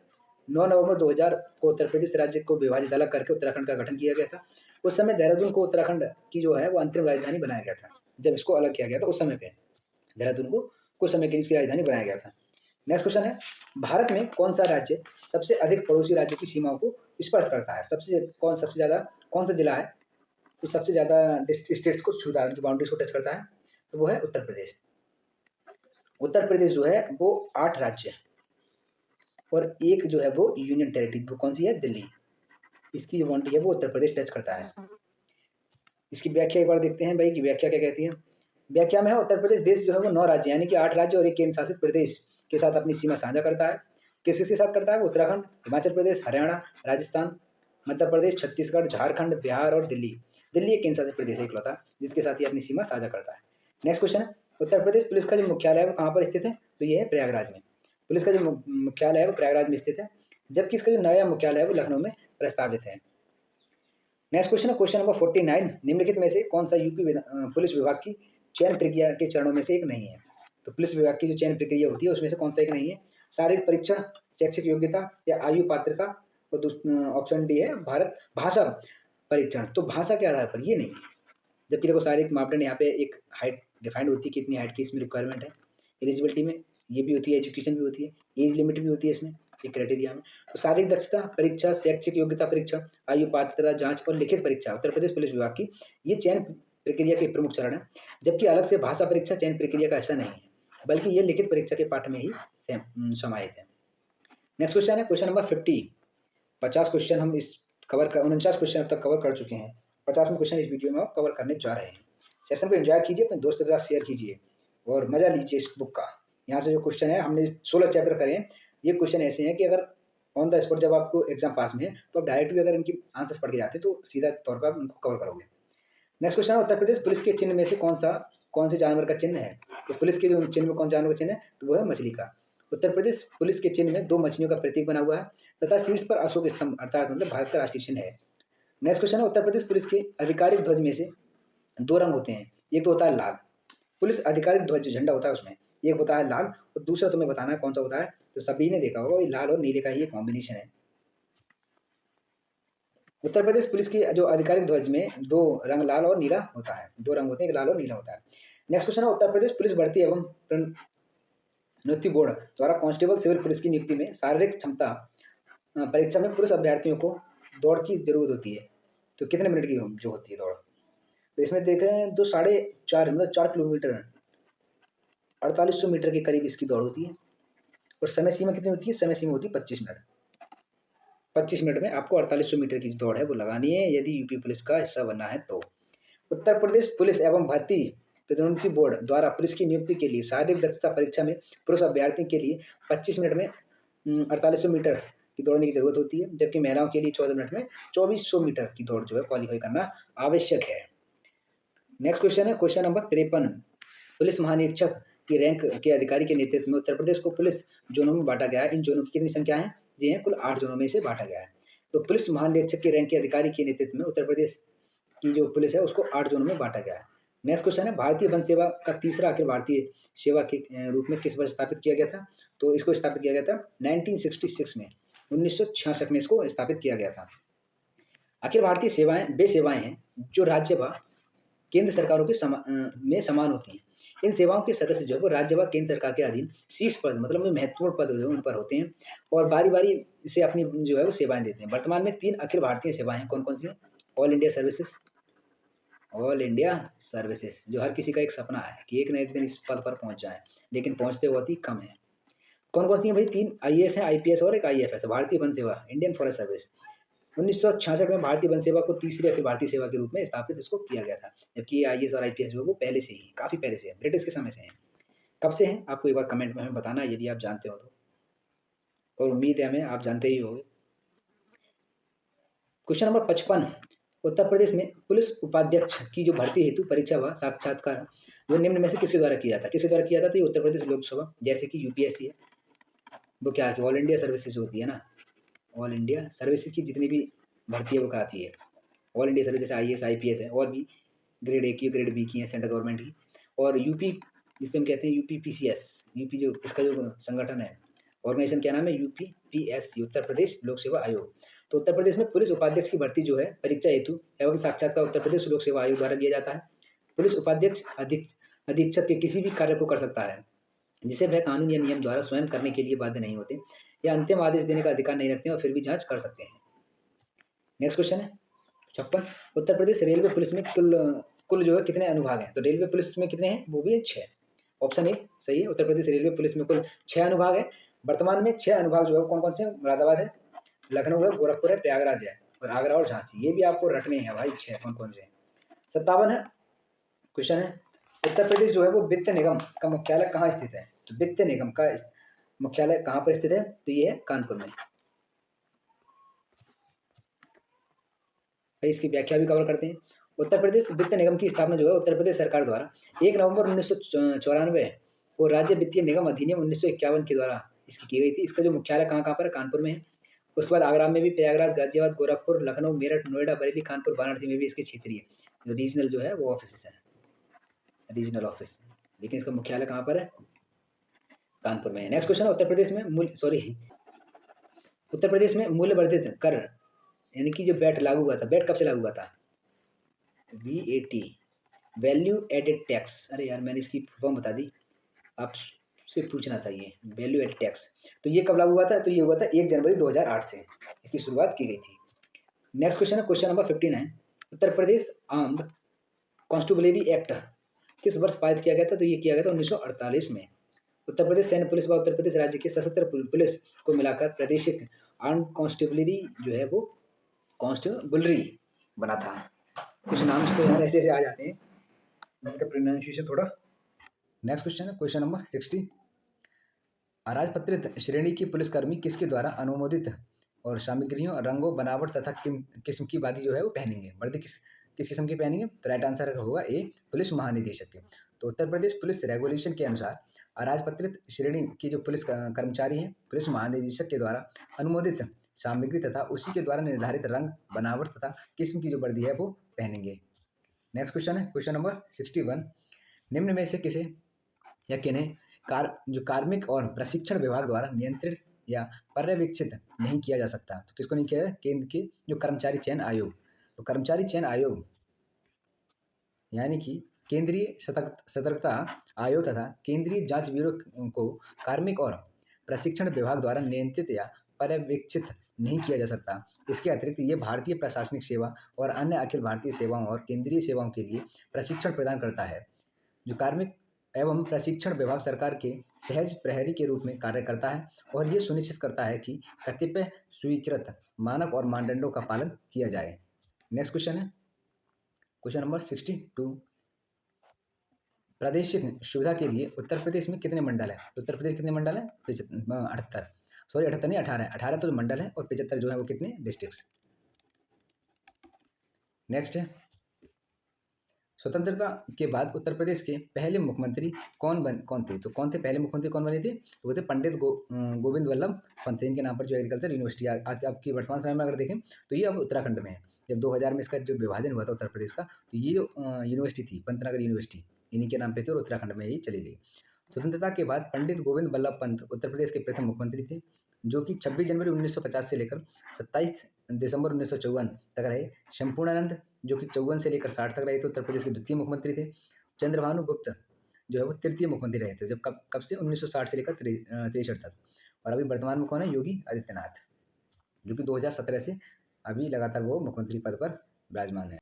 9 नवंबर 2000 को उत्तर प्रदेश राज्य को विभाजित अलग करके उत्तराखंड का गठन किया गया था। उस समय देहरादून को उत्तराखंड की जो है वो अंतरिम राजधानी बनाया गया था। जब इसको अलग किया गया था उस समय पे देहरादून को कुछ समय के लिए इसकी राजधानी बनाया गया था। नेक्स्ट क्वेश्चन है भारत में कौन सा राज्य सबसे अधिक पड़ोसी राज्यों की सीमाओं को स्पर्श करता है? सबसे ज़्यादा कौन सा जिला है तो सबसे ज़्यादा स्टेट्स को छूता है, उनकी बाउंड्रीज को टच करता है? तो वो है उत्तर प्रदेश। उत्तर प्रदेश जो है वो 8 राज्य है और एक जो है वो यूनियन टेरिटरी, वो कौन सी है? दिल्ली। इसकी जो बाउंड्री है वो उत्तर प्रदेश टच करता है। इसकी व्याख्या एक बार देखते हैं भाई कि व्याख्या क्या कहती है। व्याख्या में है उत्तर प्रदेश देश जो है वो 9 राज्य यानी कि 8 राज्य और एक केंद्र शासित प्रदेश के साथ अपनी सीमा साझा करता है। किस किसके साथ करता है? वो उत्तराखंड, हिमाचल प्रदेश, हरियाणा, राजस्थान, मध्य प्रदेश, छत्तीसगढ़, झारखंड, बिहार और दिल्ली। दिल्ली एक केंद्र शासित प्रदेश है इकलौता जिसके साथ ही अपनी सीमा साझा करता है। नेक्स्ट क्वेश्चन है उत्तर प्रदेश पुलिस का जो मुख्यालय है वो कहाँ पर स्थित है? तो ये है प्रयागराज में। पुलिस का जो मुख्यालय है वो प्रयागराज में स्थित है, जबकि इसका जो नया मुख्यालय है वो लखनऊ में प्रस्तावित है। नेक्स्ट क्वेश्चन है क्वेश्चन नंबर 49। निम्नलिखित में से कौन सा यूपी पुलिस विभाग की चयन प्रक्रिया के चरणों में से एक नहीं है? तो पुलिस विभाग की जो चयन प्रक्रिया होती है उसमें से कौन सा एक नहीं है? शारीरिक परीक्षण, शैक्षिक योग्यता या आयु पात्रता। और ऑप्शन डी है भारत भाषा परीक्षण। तो भाषा के आधार पर ये नहीं है, जबकि देखो शारीरिक मापदंड यहाँ पे एक हाइट डिफाइंड होती है, कितनी हाइट की इसमें रिक्वायरमेंट है। एलिजिबिलिटी में ये भी होती है, एजुकेशन भी होती है, एज लिमिट भी होती है इसमें एक क्राइटेरिया में। तो शारीरिक दक्षता परीक्षा, शैक्षिक योग्यता परीक्षा, आयु पात्रता जांच और लिखित परीक्षा उत्तर प्रदेश पुलिस विभाग की ये चयन प्रक्रिया के प्रमुख चरण है। जबकि अलग से भाषा परीक्षा चयन प्रक्रिया का ऐसा नहीं है, बल्कि ये लिखित परीक्षा के पाठ में ही समाहित है। नेक्स्ट क्वेश्चन है क्वेश्चन नंबर 50। 50 क्वेश्चन हम इस कवर कर 49 क्वेश्चन अब तक कवर कर चुके हैं। 50वें क्वेश्चन इस वीडियो में आप कवर करने जा रहे हैं। सेशन को एंजॉय कीजिए, अपने दोस्तों के साथ शेयर कीजिए और मजा लीजिए इस बुक का। यहाँ से जो क्वेश्चन है हमने 16 चैप्टर करे हैं। ये क्वेश्चन ऐसे हैं कि अगर ऑन द स्पॉट जब आपको एग्जाम पास में है तो आप डायरेक्ट भी अगर इनकी आंसर्स पढ़ के जाते तो सीधा तौर पर आप उनको कवर करोगे। नेक्स्ट क्वेश्चन है उत्तर प्रदेश पुलिस के चिन्ह में से कौन से जानवर का चिन्ह है? तो पुलिस के जो चिन्ह में कौन जानवर का चिन्ह है? तो वो है मछली का। उत्तर प्रदेश पुलिस के चिन्ह में 2 मछलियों का प्रतीक बना हुआ है तथा शीर्ष पर अशोक स्तंभ अर्थात मतलब भारत का राष्ट्रीय चिन्ह है। नेक्स्ट क्वेश्चन है उत्तर प्रदेश पुलिस के आधिकारिक ध्वज में से 2 रंग होते हैं, एक तो होता है लाल। पुलिस आधिकारिक ध्वज जो झंडा होता है उसमें एक होता है लाल और दूसरा तुम्हें बताना है कौन सा होता है। तो सभी ने देखा होगा लाल और नीले का ही कॉम्बिनेशन है। उत्तर प्रदेश पुलिस की जो आधिकारिक ध्वज में 2 रंग लाल और नीला होता है, 2 रंग होते हैं, एक लाल और नीला होता है। नेक्स्ट क्वेश्चन है उत्तर प्रदेश पुलिस भर्ती एवं नियुक्ति बोर्ड द्वारा कांस्टेबल सिविल पुलिस की नियुक्ति में शारीरिक क्षमता परीक्षा में पुरुष अभ्यर्थियों को दौड़ की जरूरत होती है। तो कितने मिनट की जो होती है दौड़? तो इसमें देखें तो 4.5 मतलब 4 किलोमीटर 4800 मीटर के करीब इसकी दौड़ होती है। और समय सीमा कितनी होती है? समय सीमा होती है 25 मिनट। 25 मिनट में आपको 4800 मीटर की दौड़ है वो लगानी है यदि यूपी पुलिस का हिस्सा बनना है तो। उत्तर प्रदेश पुलिस एवं भर्ती प्रोन्नति बोर्ड द्वारा पुलिस की नियुक्ति के लिए शारीरिक दक्षता परीक्षा में पुरुष अभ्यर्थियों के लिए 25 मिनट में 4800 मीटर की दौड़ने की जरूरत होती है, जबकि महिलाओं के लिए 14 मिनट में 2400 मीटर की दौड़ जो है क्वालिफाई करना आवश्यक है। नेक्स्ट क्वेश्चन है क्वेश्चन नंबर 53। पुलिस महानिरीक्षक की रैंक के अधिकारी के नेतृत्व में उत्तर प्रदेश को पुलिस जोनों में बांटा गया है। इन जोनों की कितनी संख्या है? जी हैं, कुल 8 जोनों में से बांटा गया है। तो पुलिस महानिरीक्षक के रैंक के अधिकारी के नेतृत्व में उत्तर प्रदेश की जो पुलिस है उसको 8 जोनों में बांटा गया है। नेक्स्ट क्वेश्चन है भारतीय वन सेवा का तीसरा अखिल भारतीय सेवा के रूप में किस वर्ष स्थापित किया गया था? तो इसको स्थापित किया गया था 1966 में, 1966 में इसको स्थापित किया गया था। अखिल भारतीय सेवाएं वे सेवाएं हैं जो राज्य व केंद्र सरकारों के में समान होती हैं। इन सेवाओं के सदस्य जो है वो राज्य व केंद्र सरकार के अधीन शीर्ष पद मतलब महत्वपूर्ण पद जो है उन पर होते हैं और बारी बारी से अपनी जो है वो सेवाएं देते हैं। वर्तमान में 3 अखिल भारतीय सेवाएं कौन कौन सी हैं? ऑल इंडिया सर्विसेज जो हर किसी का एक सपना है कि एक न एक दिन इस पद पर पहुंच जाए, लेकिन पहुंचते बहुत ही कम है। कौन कौन सी है भाई? 3 आईएएस है, आईपीएस और एक आईएफएस है। भारतीय वन सेवा इंडियन फॉरेस्ट सर्विस 1966 में भारतीय वन सेवा को तीसरी अखिल भारतीय सेवा के रूप में स्थापित इसको किया गया था, जबकि आईएएस और आईपीएस जो है वो पहले से ही काफ़ी पहले से है, ब्रिटिश के समय से है। कब से हैं आपको एक बार कमेंट में हमें बताना यदि आप जानते हो तो, और उम्मीद है हमें आप जानते ही होंगे। Question number 55। उत्तर प्रदेश में पुलिस उपाध्यक्ष की जो भर्ती हेतु परीक्षा व साक्षात्कार वो निम्न में से किसके द्वारा किया था? किसके द्वारा किया था? तो ये उत्तर प्रदेश लोकसभा जैसे कि यूपीएससी है वो क्या है, ऑल इंडिया सर्विसेज होती है ना, ऑल इंडिया सर्विसेज की जितनी भी भर्ती है वो कराती है। ऑल इंडिया सर्विस जैसे आईएएस आईपीएस है, और भी ग्रेड ए की ग्रेड बी की है सेंट्रल गवर्नमेंट की। और यूपी जिसे हम कहते हैं यूपी पीसीएस, यूपी जो इसका जो संगठन है ऑर्गेनाइजेशन क्या नाम है? यूपी पीएससी उत्तर प्रदेश लोक सेवा आयोग। तो उत्तर प्रदेश में पुलिस उपाध्यक्ष की भर्ती जो है परीक्षा हेतु एवं साक्षात्कार उत्तर प्रदेश लोक सेवा आयोग द्वारा लिया जाता है। पुलिस उपाध्यक्ष अधीक्षक के किसी भी कार्य को कर सकता है जिसे वह कानून या नियम द्वारा स्वयं करने के लिए बाध्य नहीं होते या अंतिम आदेश देने का अधिकार नहीं रखते हैं और फिर भी जांच कर सकते हैं। नेक्स्ट क्वेश्चन है 56। उत्तर प्रदेश रेलवे पुलिस में कुल कुल जो है कितने अनुभाग हैं? तो रेलवे पुलिस में कितने हैं? वो भी है 6। ऑप्शन ए सही है। उत्तर प्रदेश रेलवे पुलिस में कुल 6 अनुभाग है। वर्तमान में 6 अनुभाग जो है कौन कौन से हैं? मुरादाबाद है, लखनऊ है, गोरखपुर है, प्रयागराज है और आगरा और झांसी। ये भी आपको रटने हैं भाई 6 कौन कौन से हैं। 57 है क्वेश्चन है उत्तर प्रदेश जो है वो वित्त निगम का मुख्यालय कहाँ स्थित है? तो वित्त निगम का मुख्यालय कहाँ पर स्थित है? तो ये है कानपुर में। इसकी व्याख्या भी कवर करते हैं। उत्तर प्रदेश वित्त निगम की स्थापना जो है उत्तर प्रदेश सरकार द्वारा 1 नवंबर 1994 को राज्य वित्तीय निगम अधिनियम 1951 के द्वारा इसकी की गई थी। इसका जो मुख्यालय कहाँ कहाँ पर है? कानपुर में है। उसके बाद आगरा में भी, प्रयागराज, गाजियाबाद, गोरखपुर, लखनऊ, मेरठ, नोएडा, बरेली, कानपुर, वाराणसी में भी इसके क्षेत्रीय जो रीजनल जो है वो ऑफिस है, रीजनल ऑफिस। लेकिन इसका मुख्यालय कहाँ पर है? कानपुर में है। नेक्स्ट क्वेश्चन है उत्तर प्रदेश में मूल्य वर्धित कर यानी कि जो वैट लागू हुआ था, वैट कब से लागू हुआ था? VAT value added tax. अरे यार मैंने इसकी फॉर्म बता दी, आपसे पूछना था ये वैल्यू एडेड टैक्स। तो ये कब लागू हुआ था? तो ये हुआ था 1 जनवरी 2008 से इसकी शुरुआत की गई थी। नेक्स्ट क्वेश्चन है question number 59। Uttar Pradesh armed constabulary act किस वर्ष पारित किया गया था? तो ये किया गया था 1948 में। उत्तर प्रदेश सैन्य पुलिस व उत्तर प्रदेश राज्य की सशस्त्र पुलिस को मिलाकर प्रादेशिक आर्म कॉन्स्टेबलरी जो है वो कॉन्स्टेबलरी बना था। कुछ नाम तो यार ऐसे ऐसे आ जाते हैं, उनका प्रोनाउंसिएशन थोड़ा। नेक्स्ट क्वेश्चन है क्वेश्चन नंबर 60। अराजपत्रित श्रेणी की पुलिसकर्मी किसके द्वारा अनुमोदित और सामग्रियों, रंगों, बनावट तथा किस्म की वर्दी जो है वो पहनेंगे? वर्दी किस किस्म की पहनेंगे? तो राइट आंसर होगा ए पुलिस महानिदेशक के। तो उत्तर प्रदेश पुलिस रेगुलेशन के अनुसार अराजपत्रित श्रेणी की जो पुलिस कर्मचारी हैं पुलिस महानिदेशक के द्वारा अनुमोदित सामग्री तथा उसी के द्वारा निर्धारित रंग, बनावट तथा किस्म की जो वर्दी है वो पहनेंगे। नेक्स्ट क्वेश्चन है क्वेश्चन नंबर 61। निम्न में से किसे या किन्हें जो कार्मिक और प्रशिक्षण विभाग द्वारा नियंत्रित या पर्यवेक्षित नहीं किया जा सकता? तो किसको नहीं किया है? केंद्र के जो कर्मचारी चयन आयोग। तो कर्मचारी चयन आयोग यानी कि केंद्रीय सतर्कता आयोग तथा केंद्रीय जांच ब्यूरो को कार्मिक और प्रशिक्षण विभाग द्वारा नियंत्रित या पर्यवेक्षित नहीं किया जा सकता। इसके अतिरिक्त ये भारतीय प्रशासनिक सेवा और अन्य अखिल भारतीय सेवाओं और केंद्रीय सेवाओं के लिए प्रशिक्षण प्रदान करता है। जो कार्मिक एवं प्रशिक्षण विभाग सरकार के सहज प्रहरी के रूप में कार्य करता है और ये सुनिश्चित करता है कि कतिपय स्वीकृत मानक और मानदंडों का पालन किया जाए। नेक्स्ट क्वेश्चन है क्वेश्चन नंबर 62। प्रादेशिक सुविधा के लिए उत्तर प्रदेश में कितने मंडल है? तो उत्तर प्रदेश कितने मंडल है? 78, सॉरी 78 नहीं 18 है। 18 तो मंडल है और 75 जो है वो कितने डिस्ट्रिक्ट्स। नेक्स्ट है स्वतंत्रता के बाद उत्तर प्रदेश के पहले मुख्यमंत्री कौन थे? तो कौन थे पहले मुख्यमंत्री, कौन बने थे? तो वो थे पंडित गोविंद वल्लभ पंत। इनके नाम पर जो एग्रीकल्चर यूनिवर्सिटी आज आपकी वर्तमान समय में अगर देखें तो ये अब उत्तराखंड में है। जब 2000 में इसका जो विभाजन हुआ था उत्तर प्रदेश का, तो ये जो यूनिवर्सिटी थी पंतनगर यूनिवर्सिटी, इन्हीं के नाम पे थी और उत्तराखंड में ही चली गई। स्वतंत्रता के बाद पंडित गोविंद वल्लभ पंत उत्तर प्रदेश के प्रथम मुख्यमंत्री थे, जो कि 26 जनवरी 1950 से लेकर 27 दिसंबर 1954 तक रहे। शंपूर्णानंद जो कि 54 से लेकर 60 तक रहे थे, उत्तर प्रदेश के द्वितीय मुख्यमंत्री थे। चंद्रभानु गुप्त जो है वो तृतीय मुख्यमंत्री रहे थे, जब कब से 1960 से लेकर 63 तक। और अभी वर्तमान में कौन है? योगी आदित्यनाथ, जो कि 2017 से अभी लगातार वो मुख्यमंत्री पद पर विराजमान है।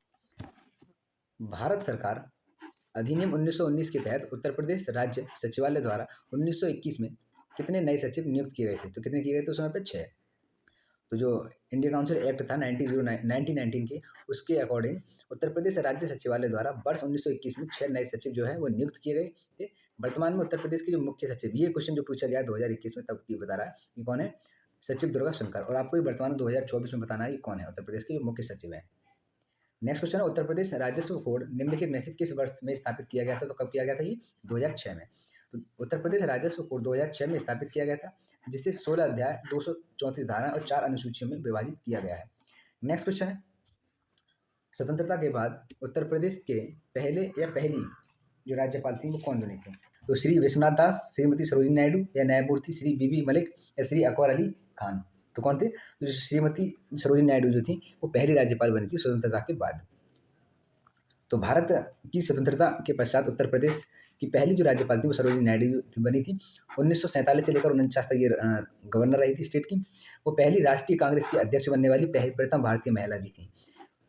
भारत सरकार अधिनियम 1919 के तहत उत्तर प्रदेश राज्य सचिवालय द्वारा 1921 में कितने नए सचिव नियुक्त किए गए थे? तो कितने किए गए थे उस समय पे? 6। तो जो इंडिया काउंसिल एक्ट था 1919 के, उसके अकॉर्डिंग उत्तर प्रदेश राज्य सचिवालय द्वारा वर्ष 1921 में 6 नए सचिव जो है वो नियुक्त किए गए थे। वर्तमान में उत्तर प्रदेश के जो मुख्य सचिव, ये क्वेश्चन जो पूछा गया 2021 में, तब की बता रहा है कि कौन है? सचिव दुर्गा शंकर। और आपको वर्तमान में 2024 में बताना है कि कौन है उत्तर प्रदेश के जो मुख्य सचिव है। नेक्स्ट क्वेश्चन है उत्तर प्रदेश राजस्व कोड निम्नलिखित में से किस वर्ष में स्थापित किया गया था? तो कब किया गया था ये? 2006 में। तो उत्तर प्रदेश राजस्व कोड 2006 में स्थापित किया गया था, जिसे 16 अध्याय 234 धारा और 4 अनुसूचियों में विभाजित किया गया है। नेक्स्ट क्वेश्चन है स्वतंत्रता के बाद उत्तर प्रदेश के पहले या पहली जो राज्यपाल थी वो कौन बनी थी? तो श्री विश्वनाथ दास, श्रीमती सरोजिनी नायडू, या न्यायमूर्ति श्री बीबी मलिक, या श्री अकबर अली खान। तो कौन थे? तो श्रीमती सरोजिनी नायडू जो थी वो पहली राज्यपाल बनी थी स्वतंत्रता के बाद। तो भारत की स्वतंत्रता के पश्चात उत्तर प्रदेश की पहली जो राज्यपाल थी वो सरोजिनी नायडू बनी थी। 1947 से लेकर 49 तक ये गवर्नर रही थी स्टेट की। वो पहली राष्ट्रीय कांग्रेस की अध्यक्ष बनने वाली प्रथम भारतीय महिला भी थी।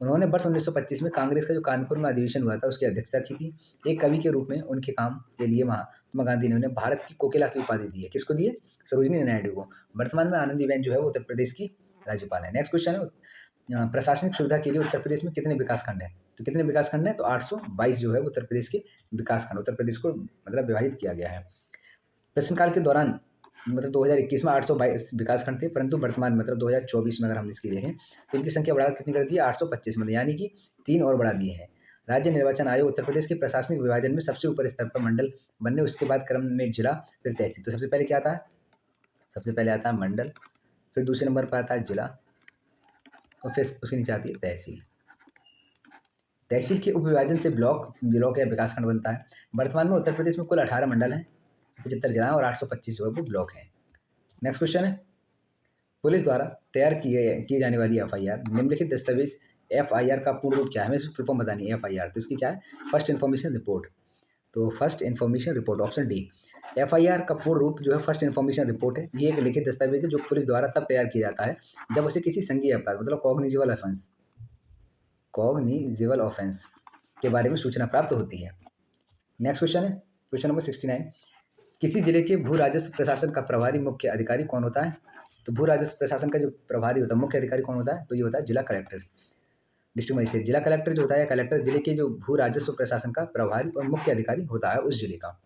उन्होंने वर्ष 1925 में कांग्रेस का जो कानपुर में अधिवेशन हुआ था उसकी अध्यक्षता की थी। एक कवि के रूप में उनके काम के लिए महात्मा गांधी ने उन्हें भारत की कोकिला की उपाधि दी है। किसको दी है? सरोजिनी नायडू को। वर्तमान में आनंदीबेन जो है वो उत्तर प्रदेश की राज्यपाल है। नेक्स्ट क्वेश्चन है प्रशासनिक सुविधा के लिए उत्तर प्रदेश में कितने विकास खंड है? तो कितने विकास खंड है? तो 822 जो है उत्तर प्रदेश के विकास खंड, उत्तर प्रदेश को मतलब विभाजित किया गया है। प्रश्नकाल के दौरान मतलब 2021 में 822 विकास खंड थे, परंतु वर्तमान मतलब 2024 में अगर हम इसकी देखें तो इनकी संख्या बढ़ा कितनी कर दी है? 825 में, यानी कि 3 और बढ़ा दिए हैं। राज्य निर्वाचन आयोग उत्तर प्रदेश के प्रशासनिक विभाजन में सबसे ऊपर स्तर पर मंडल बनने, उसके बाद क्रम में जिला, फिर तहसील। तो सबसे पहले क्या आता है? सबसे पहले आता है मंडल, फिर दूसरे नंबर पर आता है जिला, और फिर उसके नीचे आती है तहसील। तहसील के उपविभाजन से ब्लॉक या विकास खंड बनता है। वर्तमान में उत्तर प्रदेश में कुल 18 मंडल हैं, 75 जिला और 825 जो है वो ब्लॉक हैं। नेक्स्ट क्वेश्चन है पुलिस द्वारा तैयार किए जाने वाली एफआईआर निम्नलिखित दस्तावेज एफआईआर का पूर्ण रूप क्या है? हमें फुल फॉर्म बतानी है एफआईआर। तो इसकी क्या है? First information report. तो first information report option D. FIR का पूर्ण रूप जो है फर्स्ट इन्फॉर्मेशन रिपोर्ट है। ये एक लिखित दस्तावेज है जो पुलिस द्वारा तब तैयार किया जाता है जब उसे किसी संज्ञेय अपराध मतलब कॉग्निजिबल ऑफेंस के बारे में सूचना प्राप्त होती है। नेक्स्ट क्वेश्चन है क्वेश्चन नंबर 69। किसी जिले के भू राजस्व प्रशासन का प्रभारी मुख्य अधिकारी कौन होता है? तो भू राजस्व प्रशासन का जो प्रभारी होता है, मुख्य अधिकारी कौन होता है? तो ये होता है जिला कलेक्टर, डिस्ट्रिक्ट मजिस्ट्रेट। जिला कलेक्टर जो होता है, कलेक्टर जिले के जो भू राजस्व प्रशासन का प्रभारी और मुख्य अधिकारी होता है उस जिले का।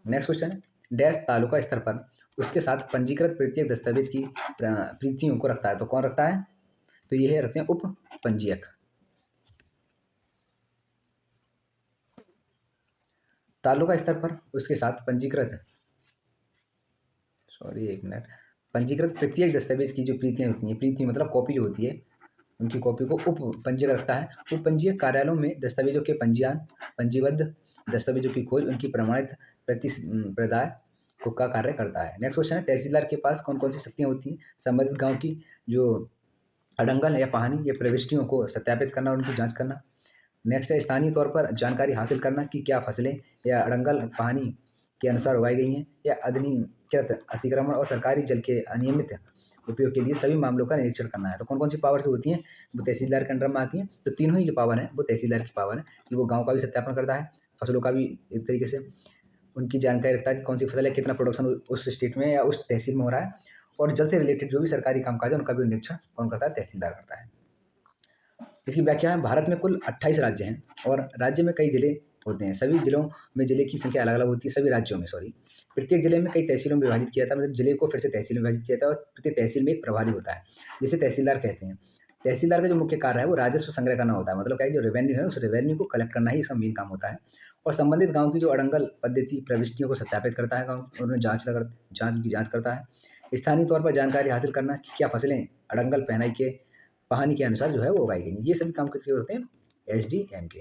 नेक्स्ट क्वेश्चन है डैश तालुका स्तर पर उसके साथ पंजीकृत प्रत्येक दस्तावेज की प्रीतियों को रखता है। तो कौन रखता है? तो ये रखते हैं उप पंजीयक। तालुका स्तर पर उसके साथ पंजीकृत पंजीकृत प्रत्येक दस्तावेज की जो प्रीतियाँ होती हैं, प्रीति मतलब कॉपी जो होती है, उनकी कॉपी को उप पंजीयक रखता है। उप पंजीयक कार्यालयों में दस्तावेजों के पंजीयन, पंजीबद्ध दस्तावेजों की खोज, उनकी प्रमाणित प्रति प्रदाय को का कार्य करता है। नेक्स्ट क्वेश्चन है तहसीलदार के पास कौन कौन सी शक्तियाँ होती हैं? संबंधित गाँव की जो अडंगल या पहानी या प्रविष्टियों को सत्यापित करना और उनकी जाँच करना, नेक्स्ट है स्थानीय तौर पर जानकारी हासिल करना कि क्या फसलें या अड़ंगल पानी के अनुसार उगाई गई हैं या अधिनियमित अतिक्रमण और सरकारी जल के अनियमित उपयोग के लिए सभी मामलों का निरीक्षण करना है। तो कौन कौन सी पावर से होती हैं, वो तहसीलदार के अंडर में आती हैं। तो तीनों ही जो पावर है वो तहसीलदार की पावर है कि वो गाँव का भी सत्यापन करता है, फसलों का भी एक तरीके से उनकी जानकारी रखता है कि कौन सी फसल है, कितना प्रोडक्शन उस स्टेट में या उस तहसील में हो रहा है, और जल से रिलेटेड जो भी सरकारी कामकाज है उनका भी निरीक्षण कौन करता है, तहसीलदार करता है। इसकी व्याख्या है, भारत में कुल 28 राज्य हैं और राज्य में कई जिले होते हैं। सभी जिलों में जिले की संख्या अलग अलग होती है, सभी राज्यों में सॉरी। प्रत्येक जिले में कई तहसीलों में विभाजित किया जाता है, मतलब जिले को फिर से तहसील में विभाजित किया जाता है और प्रत्येक तहसील में एक प्रभारी होता है जिसे तहसीलदार कहते हैं। तहसीलदार का जो मुख्य कार्य है वो राजस्व संग्रह करना होता है, मतलब क्या है, जो रेवेन्यू है उस रेवेन्यू को कलेक्ट करना ही इसका मेन काम होता है, और संबंधित गाँव की जो अड़ंगल पद्धति प्रविष्टियों को सत्यापित करता है गाँव, और उन्हें जाँच करता है। स्थानीय तौर पर जानकारी हासिल करना कि क्या फसलें अड़ंगल पहनाई के कहानी के अनुसार जो है वो उगाई गई। ये सभी काम किसके होते हैं, एसडीएम के।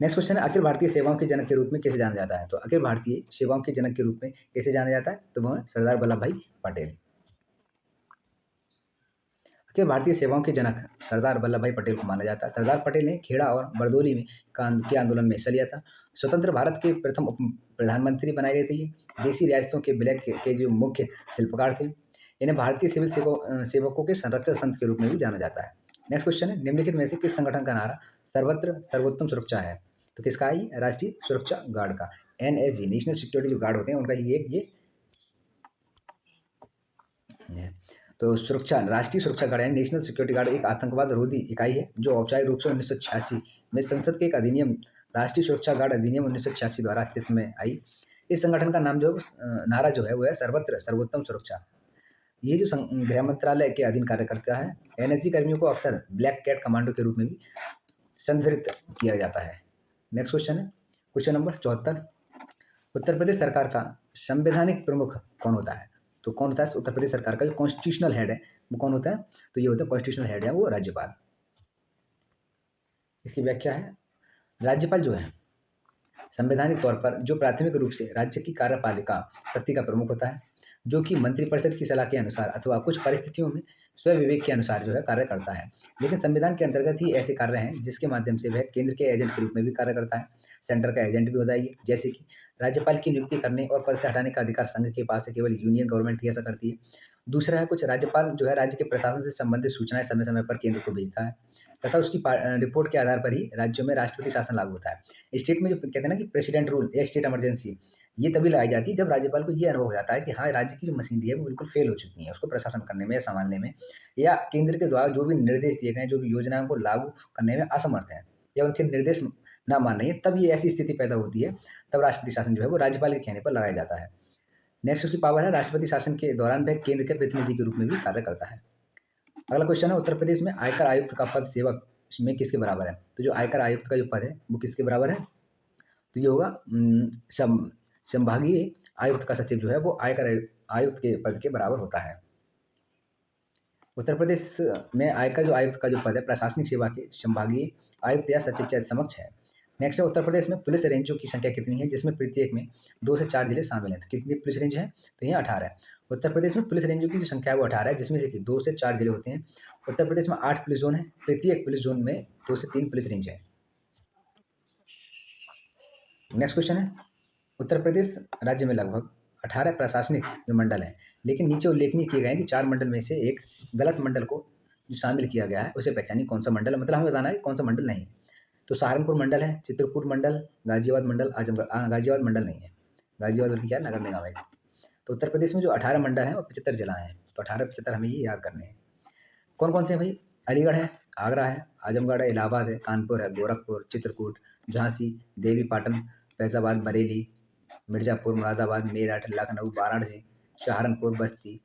नेक्स्ट क्वेश्चन है, अखिल भारतीय सेवाओं के जनक के रूप में कैसे जाना जाता है। तो अखिल भारतीय सेवाओं के जनक के रूप में कैसे जाना जाता है, तो वह सरदार वल्लभ भाई पटेल। अखिल भारतीय सेवाओं के जनक सरदार वल्लभ भाई पटेल को माना जाता है। सरदार पटेल ने खेड़ा और बरदौली में के आंदोलन में हिस्सा लिया था। स्वतंत्र भारत के प्रथम उप प्रधानमंत्री बनाए गए थे। ये देसी रियासतों के विलय के जो मुख्य शिल्पकार थे। इन्हें भारतीय सिविल सेवकों के संरक्षक संत के रूप में भी जाना जाता है। नेक्स्ट क्वेश्चन है, निम्नलिखित में से किस संगठन का नारा सर्वत्र सर्वोत्तम सुरक्षा है। तो किसका है, राष्ट्रीय सुरक्षा गार्ड का, एनएसजी, नेशनल सिक्योरिटी जो गार्ड होते हैं उनका ही एक ये है। तो राष्ट्रीय सुरक्षा गार्ड है, नेशनल सिक्योरिटी गार्ड एक आतंकवाद रोधी इकाई है जो औपचारिक रूप से 1986 में संसद के एक अधिनियम राष्ट्रीय सुरक्षा गार्ड अधिनियम 1986 द्वारा अस्तित्व में आई। इस संगठन का नाम जो नारा जो है वो है सर्वत्र सर्वोत्तम सुरक्षा। ये जो गृह मंत्रालय के अधीन कार्य करता है। एनएसजी कर्मियों को अक्सर ब्लैक कैट कमांडो के रूप में भी संदर्भित किया जाता है। नेक्स्ट क्वेश्चन है, क्वेश्चन नंबर 74, उत्तर प्रदेश सरकार का संवैधानिक प्रमुख कौन होता है। तो कौन होता है उत्तर प्रदेश सरकार का जो कॉन्स्टिट्यूशनल हेड है वो कौन होता है, तो ये होता है कॉन्स्टिट्यूशनल हेड है वो राज्यपाल। इसकी व्याख्या है, राज्यपाल जो है संवैधानिक तौर पर जो प्राथमिक रूप से राज्य की कार्यपालिका शक्ति का प्रमुख होता है, जो कि मंत्रिपरिषद की सलाह के अनुसार अथवा कुछ परिस्थितियों में स्वविवेक के अनुसार जो है कार्य करता है। लेकिन संविधान के अंतर्गत ही ऐसे कार्य हैं जिसके माध्यम से वह केंद्र के एजेंट के रूप में भी कार्य करता है, सेंटर का एजेंट भी होता है। जैसे कि राज्यपाल की नियुक्ति करने और पद से हटाने का अधिकार संघ के पास है, केवल यूनियन गवर्नमेंट ही ऐसा करती है। दूसरा है, कुछ राज्यपाल जो है राज्य के प्रशासन से संबंधित सूचनाएं समय समय पर केंद्र को भेजता है तथा उसकी रिपोर्ट के आधार पर ही राज्यों में राष्ट्रपति शासन लागू होता है। स्टेट में जो कहते हैं ना कि प्रेसिडेंट रूल या स्टेट इमरजेंसी, ये तभी लगाई जाती है जब राज्यपाल को ये अनुभव हो जाता है कि हाँ, राज्य की जो मशीनरी है वो बिल्कुल फेल हो चुकी है, उसको प्रशासन करने में या संभालने में, या केंद्र के द्वारा जो भी निर्देश दिए गए हैं, जो भी योजनाओं को लागू करने में असमर्थ है या उनके निर्देश ना मान रही है, तब ये ऐसी स्थिति पैदा होती है, तब राष्ट्रपति शासन जो है वो राज्यपाल के कहने पर लगाया जाता है। नेक्स्ट उसकी पावर है, राष्ट्रपति शासन के दौरान वह केंद्र के प्रतिनिधि के रूप में भी कार्य करता है। अगला क्वेश्चन है, उत्तर प्रदेश में आयकर आयुक्त का पद सेवक में किसके बराबर है। तो जो आयकर आयुक्त का जो पद है वो किसके बराबर है, तो ये होगा संभागीय आयुक्त का सचिव जो है वो आयकर आयुक्त के पद के बराबर होता है। उत्तर प्रदेश में आयकर जो आयुक्त का जो पद है प्रशासनिक सेवा के संभागीय आयुक्त या सचिव के समक्ष है। नेक्स्ट है, उत्तर प्रदेश में पुलिस रेंजों की संख्या कितनी है, जिसमें प्रत्येक में 2 से 4 जिले शामिल हैं। तो कितनी पुलिस रेंज है, तो ये 18 है। उत्तर प्रदेश में पुलिस रेंजों की जो संख्या है वो 18 है, जिसमें से 2 से 4 जिले होते हैं। उत्तर प्रदेश में 8 पुलिस जोन है, प्रत्येक पुलिस जोन में 2 से 3 पुलिस रेंज है। नेक्स्ट क्वेश्चन है, उत्तर प्रदेश राज्य में लगभग 18 प्रशासनिक जो मंडल हैं, लेकिन नीचे उल्लेखनीय किए गए हैं कि 4 मंडल में से एक गलत मंडल को जो शामिल किया गया है उसे पहचानिए कौन सा मंडल है, मतलब हमें बताना है कि कौन सा मंडल नहीं है। तो सहारनपुर मंडल है, चित्रकूट मंडल, गाजियाबाद मंडल, आजमगढ़। गाजियाबाद मंडल नहीं है, गाजियाबाद बल्कि क्या नगर निगम है। तो उत्तर प्रदेश में जो 18 मंडल हैं और 75 जिला हैं, तो 18-75 हमें ये याद करने हैं। कौन कौन से हैं भाई, अलीगढ़ है, आगरा है, आजमगढ़ है, इलाहाबाद है, कानपुर है, गोरखपुर, चित्रकूट, झांसी, देवी पाटन, फैजाबाद, बरेली, मिर्ज़ापुर, मुरादाबाद, मेरठ, लखनऊ, वाराणसी, सहारनपुर, बस्ती।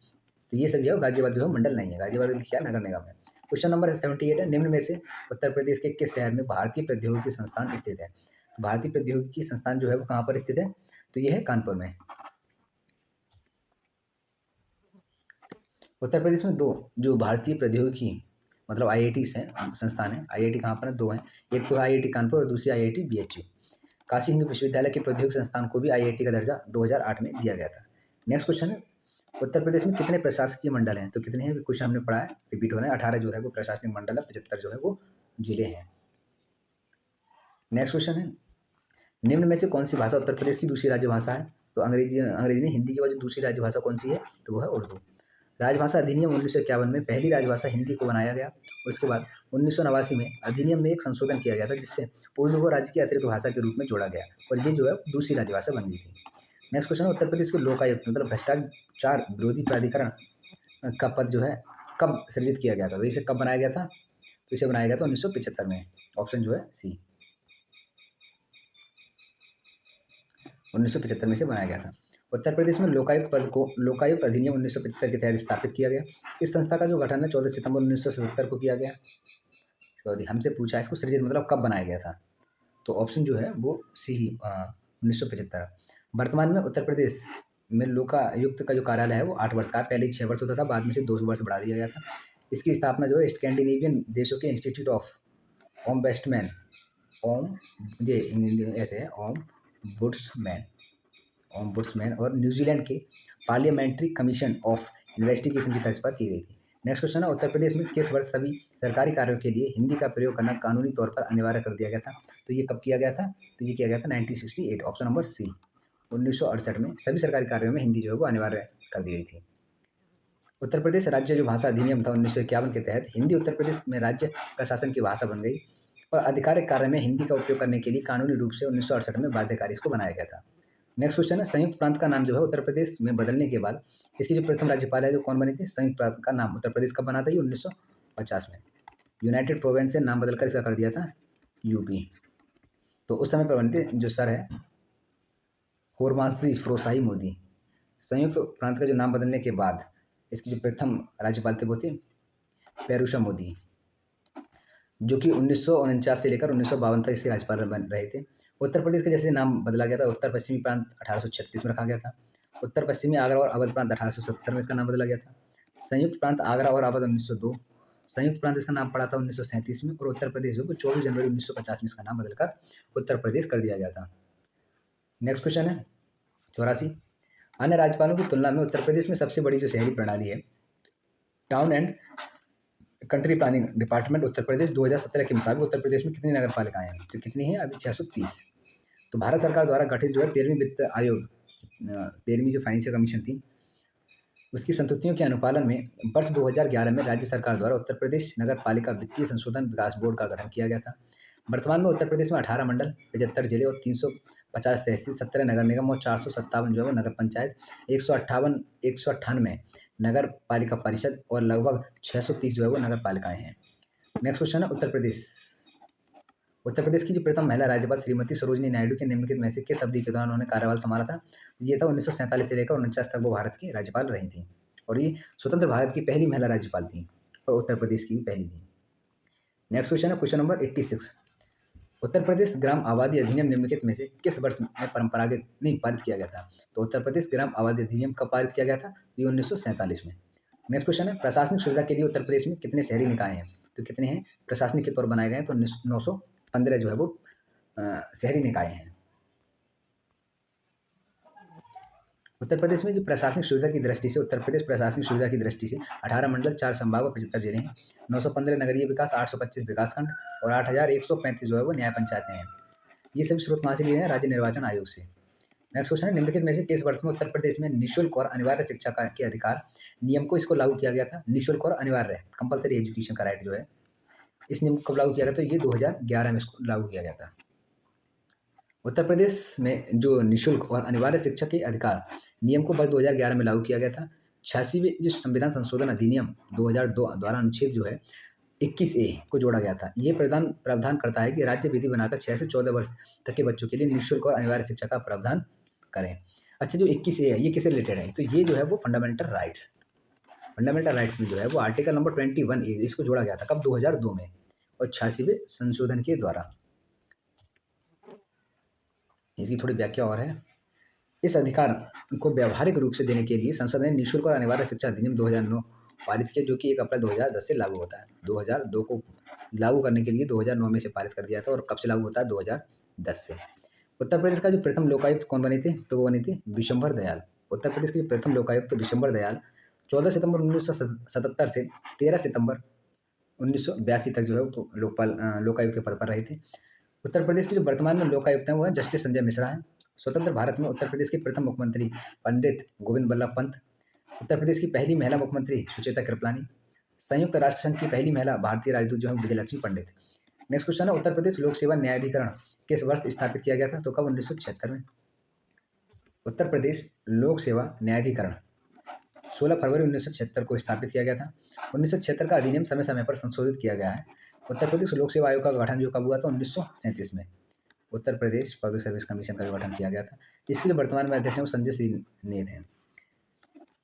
तो ये सभी है, गाजियाबाद जो है मंडल नहीं है, गाजियाबाद क्या नगर निगम है। क्वेश्चन नंबर 78 है, निम्न में से उत्तर प्रदेश के किस शहर में भारतीय प्रौद्योगिकी संस्थान स्थित है। तो भारतीय प्रौद्योगिकी संस्थान जो है वो कहाँ पर स्थित है, तो ये है कानपुर में। उत्तर प्रदेश में 2 जो भारतीय प्रौद्योगिकी मतलब आईआईटीज़ हैं, संस्थान है। आईआईटी कहाँ पर है, 2 हैं, एक तो आईआईटी कानपुर और दूसरी आईआईटी बीएचयू। काशी हिंदू विश्वविद्यालय के प्रौद्योगिकी संस्थान को भी आईआईटी का दर्जा 2008 में दिया गया था। नेक्स्ट क्वेश्चन है, उत्तर प्रदेश में कितने प्रशासकीय मंडल हैं, तो कितने हैं, क्वेश्चन हमने पढ़ा है, रिपीट हो रहा है। 18 जो है वो प्रशासनिक मंडल है, 75 जो है वो जिले हैं। नेक्स्ट क्वेश्चन है, निम्न में से कौन सी भाषा उत्तर प्रदेश की दूसरी राज्य भाषा है? तो अंग्रेजी ने हिंदी के बाद दूसरी राज्य भाषा कौन सी है? तो वो है उर्दू। राजभाषा अधिनियम 1951 में पहली राजभाषा हिंदी को बनाया गया। उसके बाद 1989 में अधिनियम में एक संशोधन किया गया था जिससे उर्दू को राज्य की अतिरिक्त भाषा के रूप में जोड़ा गया और ये जो है दूसरी राजभाषा बन गई थी। नेक्स्ट क्वेश्चन है, उत्तर प्रदेश के लोकायुक्त मतलब भ्रष्टाचार विरोधी प्राधिकरण का पद जो है कब सृजित किया गया था? तो इसे कब बनाया गया था? तो इसे बनाया गया था 1975 में। ऑप्शन जो है सी, 1975 में से बनाया गया था। उत्तर प्रदेश में लोकायुक्त पद को लोकायुक्त अधिनियम 1975 के तहत स्थापित किया गया। इस संस्था का जो गठन है 14 सितंबर 1977 को किया गया। सॉरी, हमसे पूछा है इसको सृजित मतलब कब बनाया गया था? तो ऑप्शन जो है वो सी ही 1975। वर्तमान में उत्तर प्रदेश में लोकायुक्त का जो कार्यालय है वो 8 वर्ष का, पहले 6 वर्ष होता था, बाद में से 2 वर्ष बढ़ा दिया गया था। इसकी स्थापना जो है स्कैंडिनेवियन देशों के इंस्टीट्यूट ऑफ ओम्बेस्टमैन ऐसे है ओम्बुड्समैन और न्यूजीलैंड के पार्लियामेंट्री कमीशन ऑफ इन्वेस्टिगेशन की तर्ज पर की गई थी। नेक्स्ट क्वेश्चन है, उत्तर प्रदेश में किस वर्ष सभी सरकारी कार्यों के लिए हिंदी का प्रयोग करना कानूनी तौर पर अनिवार्य कर दिया गया था? तो ये कब किया गया था? तो ये किया गया था 1968, ऑप्शन नंबर सी, 1968 में सभी सरकारी कार्यों में हिंदी जो है वो अनिवार्य कर दी गई थी। उत्तर प्रदेश राज्य जो भाषा अधिनियम था 1951 के तहत हिंदी उत्तर प्रदेश में राज्य प्रशासन की भाषा बन गई और आधिकारिक कार्य में हिंदी का उपयोग करने के लिए कानूनी रूप से 1968 में बाध्यकारी इसको बनाया गया था। नेक्स्ट क्वेश्चन है, संयुक्त प्रांत का नाम जो है उत्तर प्रदेश में बदलने के बाद इसकी जो प्रथम राज्यपाल है जो कौन बनी थी? संयुक्त प्रांत का नाम उत्तर प्रदेश कब बना था? 1950 में। यूनाइटेड प्रोविंस से नाम बदलकर इसका कर दिया था यूपी। तो उस समय पर बने थे जो सर है होरमासी फ्रोसाई मोदी। संयुक्त प्रांत का जो नाम बदलने के बाद इसकी जो प्रथम राज्यपाल थे वो थे पेरूषा मोदी, जो कि 1949 से लेकर 1952 तक इसके राज्यपाल बन रहे थे। उत्तर प्रदेश का जैसे नाम बदला गया था, उत्तर पश्चिमी प्रांत 1836 में रखा गया था। उत्तर पश्चिमी आगरा और अवध प्रांत 1870 में इसका नाम बदला गया था। संयुक्त प्रांत आगरा और अवध 1902। संयुक्त प्रांत इसका नाम पड़ा था 1937 में और उत्तर प्रदेश को 24 जनवरी 1950 में इसका नाम बदलकर उत्तर प्रदेश कर दिया गया था। नेक्स्ट क्वेश्चन है 84, अन्य राज्यपालों की तुलना में उत्तर प्रदेश में सबसे बड़ी जो शहरी प्रणाली है town and country planning department Uttar Pradesh 2017 के मुताबिक उत्तर प्रदेश में कितनी नगर पालिकाएं हैं? तो कितनी हैं? अभी 630। तो भारत सरकार द्वारा गठित जो है 13वीं वित्त आयोग 13वीं जो फाइनेंशियल कमीशन थी उसकी संतुष्टियों के अनुपालन में वर्ष 2011 में राज्य सरकार द्वारा उत्तर प्रदेश नगर पालिका वित्तीय संशोधन विकास बोर्ड का गठन किया गया था। वर्तमान में उत्तर प्रदेश में 18 मंडल, 75 जिले और 350 तहसील, 17 नगर निगम और 457 जो है नगर पंचायत, 198 नगर पालिका परिषद और लगभग 630 जो है वो नगर पालिकाएं हैं। नेक्स्ट क्वेश्चन है उत्तर प्रदेश की जो प्रथम महिला राज्यपाल श्रीमती सरोजिनी नायडू के निम्नलिखित में से किस अवधि के दौरान उन्होंने कार्यभार संभाला था? ये था 1947 से लेकर 49 तक वो भारत की राज्यपाल रही थी और ये स्वतंत्र भारत की पहली महिला राज्यपाल थी और उत्तर प्रदेश की भी पहली थी। नेक्स्ट क्वेश्चन है क्वेश्चन नंबर 86, उत्तर प्रदेश ग्राम आबादी अधिनियम निम्नलिखित में से किस वर्ष में पारित किया गया था? तो उत्तर प्रदेश ग्राम आबादी अधिनियम कब पारित किया गया था? ये 1947 में। नेक्स्ट क्वेश्चन है प्रशासनिक सुविधा के लिए उत्तर प्रदेश में कितने शहरी निकाय हैं? तो कितने हैं प्रशासनिक के तौर बनाए गए हैं? तो 915 जो है वो शहरी निकाय हैं। उत्तर प्रदेश में जो प्रशासनिक सुविधा की दृष्टि से उत्तर प्रदेश प्रशासनिक सुविधा की दृष्टि से 18 मंडल, 4 संभाग और 75 जिले हैं। 915 नगरीय विकास, 825 विकासखंड और 8135 जो है वो न्याय पंचायतें हैं। ये सभी स्रोत कहाँ से लिए हैं? राज्य निर्वाचन आयोग से। नेक्स्ट क्वेश्चन है निम्नलिखित में से किस वर्ष में उत्तर प्रदेश में निःशुल्क और अनिवार्य शिक्षा के अधिकार नियम को इसको लागू किया गया था? निःशुल्क और अनिवार्य कंपलसरी एजुकेशन का राइट जो है इस नियम को कब लागू किया गया? तो ये 2011 में इसको लागू किया गया था। उत्तर प्रदेश में जो निःशुल्क और अनिवार्य शिक्षा के अधिकार नियम को वर्ष 2011 में लागू किया गया था। 86वें जो संविधान संशोधन अधिनियम 2002 द्वारा अनुच्छेद जो है 21A को जोड़ा गया था। ये प्रावधान करता है कि राज्य विधि बनाकर 6 से 14 वर्ष तक के बच्चों के लिए निःशुल्क और अनिवार्य शिक्षा का प्रावधान करें। अच्छा, जो 21A है ये किससे रिलेटेड है? तो ये जो है वो फंडामेंटल राइट्स में जो है वो आर्टिकल नंबर 21A इसको जोड़ा गया था कब? 2002 में और 86वें संशोधन के द्वारा। इसकी थोड़ी व्याख्या और है, इस अधिकार को व्यावहारिक रूप से देने के लिए संसद ने निःशुल्क और अनिवार्य शिक्षा अधिनियम 2009 पारित किया जो कि 1 अप्रैल 2010 से लागू होता है। 2002 को लागू करने के लिए 2009 में से पारित कर दिया था और कब से लागू होता है? 2010 से। उत्तर प्रदेश का जो प्रथम लोकायुक्त कौन बने थे? तो वो बने थे विशंभर दयाल। उत्तर प्रदेश के प्रथम लोकायुक्त विशंभर दयाल 14 सितंबर 1977 से 13 सितंबर 1982 तक जो है वो लोकायुक्त के पद पर रहे थे। उत्तर प्रदेश के जो वर्तमान में लोकायुक्त हैं वो है जस्टिस संजय मिश्रा हैं। स्वतंत्र भारत में उत्तर प्रदेश के प्रथम मुख्यमंत्री पंडित गोविंद बल्लभ पंत। उत्तर प्रदेश की पहली महिला मुख्यमंत्री सुचेता कृपलानी। संयुक्त राष्ट्र संघ की पहली महिला भारतीय राजदूत जो है विजयलक्ष्मी पंडित। नेक्स्ट क्वेश्चन है, उत्तर प्रदेश लोक सेवा न्यायाधिकरण किस वर्ष स्थापित किया गया था? तो कब? 1976 में। उत्तर प्रदेश लोक सेवा न्यायाधिकरण 16 फरवरी 1976 को स्थापित किया गया था। 1976 का अधिनियम समय समय पर संशोधित किया गया है। उत्तर प्रदेश लोक सेवा आयोग का गठन जो कब हुआ था? 1937 में। Uttar Pradesh public service commission का गठन किया गया था। इसके जो वर्तमान में अध्यक्ष हैं वो संजय सिंह नेत हैं।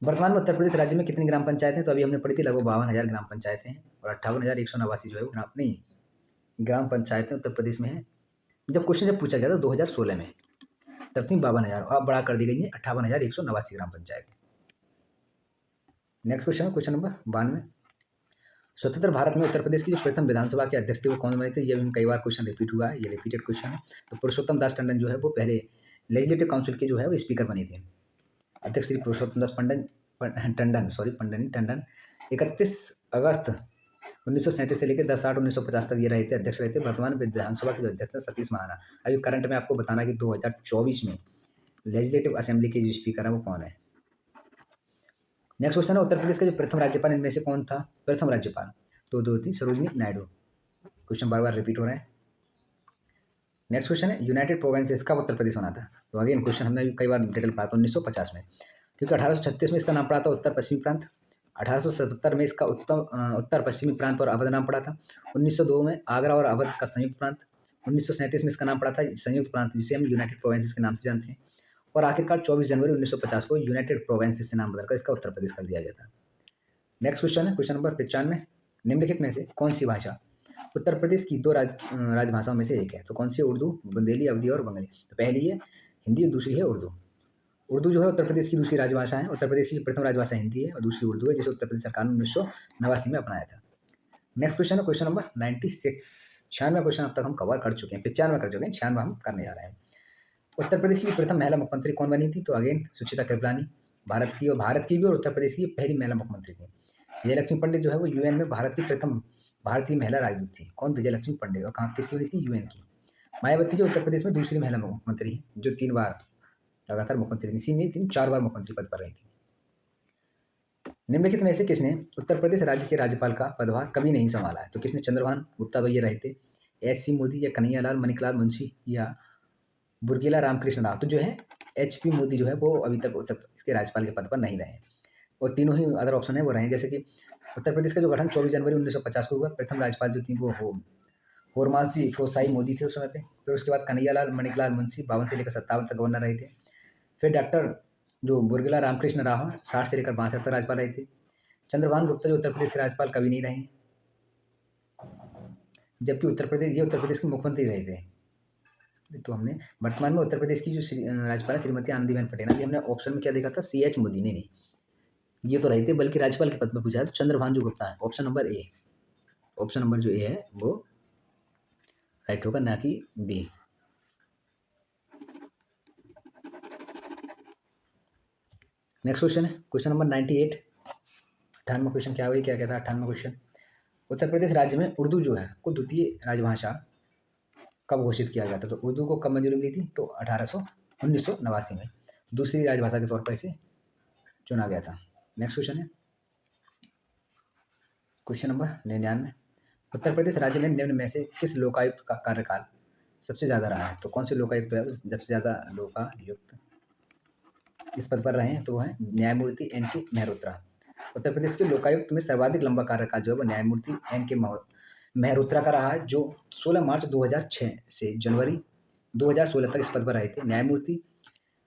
वर्तमान में उत्तर प्रदेश राज्य में कितनी ग्राम पंचायतें? तो अभी हमने पढ़ी थी, लगभग 52,000 ग्राम पंचायतें हैं और 58,189 जो है वो ग्राम पंचायतें उत्तर प्रदेश में हैं। जब पूछा गया था 2016 में, तब थी 52,000, अब बढ़ा कर दी गई है 58,189 ग्राम पंचायतें। नेक्स्ट क्वेश्चन है क्वेश्चन नंबर 92। स्वतंत्र भारत में उत्तर प्रदेश की जो प्रथम विधानसभा के अध्यक्ष थे वो कौन बने थे? ये भी कई बार क्वेश्चन रिपीट हुआ है, ये रिपीटेड क्वेश्चन है। तो पुरुषोत्तम दास टंडन जो है वो पहले लेजिस्लेटिव काउंसिल के जो है वो स्पीकर बने थे। अध्यक्ष श्री पुरुषोत्तम दास टंडन 31 अगस्त 1937 से लेकर 10/8/1950 तक ये रहे थे, अध्यक्ष रहे थे। वर्तमान विधानसभा के जो अध्यक्ष हैं सतीश महाना। अभी करंट में आपको बताना कि 2024 में लेजिस्लेटिव असेंबली के जो स्पीकर है वो कौन है। नेक्स्ट क्वेश्चन है, उत्तर प्रदेश का जो प्रथम राज्यपाल इनमें से कौन था? प्रथम राज्यपाल तो दो थी, सरोजिनी नायडू। क्वेश्चन बार बार रिपीट हो रहे हैं। नेक्स्ट क्वेश्चन है, यूनाइटेड प्रोविंसेस कब उत्तर प्रदेश होना था? तो अगेन क्वेश्चन हमने कई बार डिटेल पढ़ा था 1950 में, क्योंकि 1836 में इसका नाम पड़ा था उत्तर पश्चिमी प्रांत। 1877 में इसका उत्तर पश्चिमी प्रांत और अवध नाम पड़ा था। 1902 में आगरा और अवध का संयुक्त प्रांत। 1937 में इसका नाम पड़ा था संयुक्त प्रांत, जिसे हम यूनाइटेड प्रोविंसेस के नाम से जानते हैं। और आखिरकार 24 जनवरी 1950 को यूनाइटेड प्रोविंसेस से नाम बदलकर इसका उत्तर प्रदेश कर दिया गया था। नेक्स्ट क्वेश्चन है क्वेश्चन नंबर 95। निम्नलिखित में से कौन सी भाषा उत्तर प्रदेश की दो राजभाषाओं में से एक है? तो कौन सी? उर्दू, बुंदेली, अवधी और बंगाली। तो पहली है हिंदी और दूसरी है उर्दू। उर्दू जो है उत्तर प्रदेश की दूसरी राजभाषा है। उत्तर प्रदेश की प्रथम राजभाषा हिंदी है और दूसरी उर्दू है, जिसे उत्तर प्रदेश सरकार ने 1989 में अपनाया था। नेक्स्ट क्वेश्चन है क्वेश्चन नंबर 96। 96 क्वेश्चन अब तक हम कवर कर चुके हैं, 95 कर चुके हैं, 96 हम करने जा रहे हैं। उत्तर प्रदेश की प्रथम महिला मुख्यमंत्री कौन बनी थी? तो अगेन सुचेता कृपलानी, भारत की भी और उत्तर प्रदेश की पहली महिला मुख्यमंत्री थी। विजयलक्ष्मी पंडित जो है वो यूएन में भारत की प्रथम भारतीय महिला राजदूत थी। कौन? विजयलक्ष्मी पंडित। और कहाँ किसकी बनी थी? यूएन की। मायावती जो उत्तर प्रदेश में दूसरी महिला मुख्यमंत्री है, जो 3 बार लगातार मुख्यमंत्री नहीं 4 बार मुख्यमंत्री पद पर रही थी। निम्नलिखित में से किसने उत्तर प्रदेश राज्य के राज्यपाल का पदभार कभी नहीं संभाला है? तो किसने? चंद्रभान गुप्ता तो ये रहे थे, एच.सी. मोदी या कन्हैयालाल मणिकलाल मुंशी या बुर्गिला रामकृष्ण राव। तो जो है एच.पी. मोदी जो है वो अभी तक उत्तर प्रदेश के राज्यपाल के पद पर नहीं रहे। और तीनों ही अदर ऑप्शन है वो रहे, जैसे कि उत्तर प्रदेश का जो गठन 24 जनवरी 1950 को हुआ। प्रथम राज्यपाल जो थी वो होरमासी फोसाई मोदी थे उस समय पे। फिर उसके बाद कन्हैयालाल मणिकलाल मुंशी 52 से लेकर 57 तक गवर्नर रहे थे। फिर डॉक्टर जो बुर्गिला रामकृष्ण राव 60 से लेकर 62 तक राज्यपाल रहे थे। चंद्रभान गुप्ता जो उत्तर प्रदेश के राज्यपाल कभी नहीं रहे, जबकि उत्तर प्रदेश के मुख्यमंत्री रहे थे। तो हमने वर्तमान में उत्तर प्रदेश की जो राज्यपाल है श्रीमती आनंदीबेन पटेल, अभी हमने ऑप्शन में क्या देखा था? CH मोदी। नहीं, ये तो रहे थे, बल्कि राज्यपाल के पद पर पूछा है तो चंद्रभान जो गुप्ता है। Option number A, option number जो ए है वो राइट होगा, ना कि बी। नेक्स्ट क्वेश्चन है क्वेश्चन नंबर 98। 98वां क्वेश्चन क्या हुआ? क्या कहता है 98वां क्वेश्चन? उत्तर प्रदेश राज्य में उर्दू जो है को द्वितीय राजभाषा कब घोषित किया गया था? तो उर्दू को कब मंजूरी मिली थी? तो 1989 में दूसरी राजभाषा के तौर पर इसे चुना गया था। नेक्स्ट क्वेश्चन है क्वेश्चन नंबर 99। उत्तर प्रदेश राज्य में निम्न में से किस लोकायुक्त का कार्यकाल सबसे ज़्यादा रहा है? तो कौन से लोकायुक्त है सबसे ज़्यादा लोकायुक्त इस पद पर रहे हैं? तो वो है न्यायमूर्ति NK मेहरोत्रा। उत्तर प्रदेश के लोकायुक्त में सर्वाधिक लंबा कार्यकाल जो है वो न्यायमूर्ति NK मेहरोत्रा का रहा है, जो 16 मार्च 2006 से जनवरी 2016 तक इस पद पर रहे थे। न्यायमूर्ति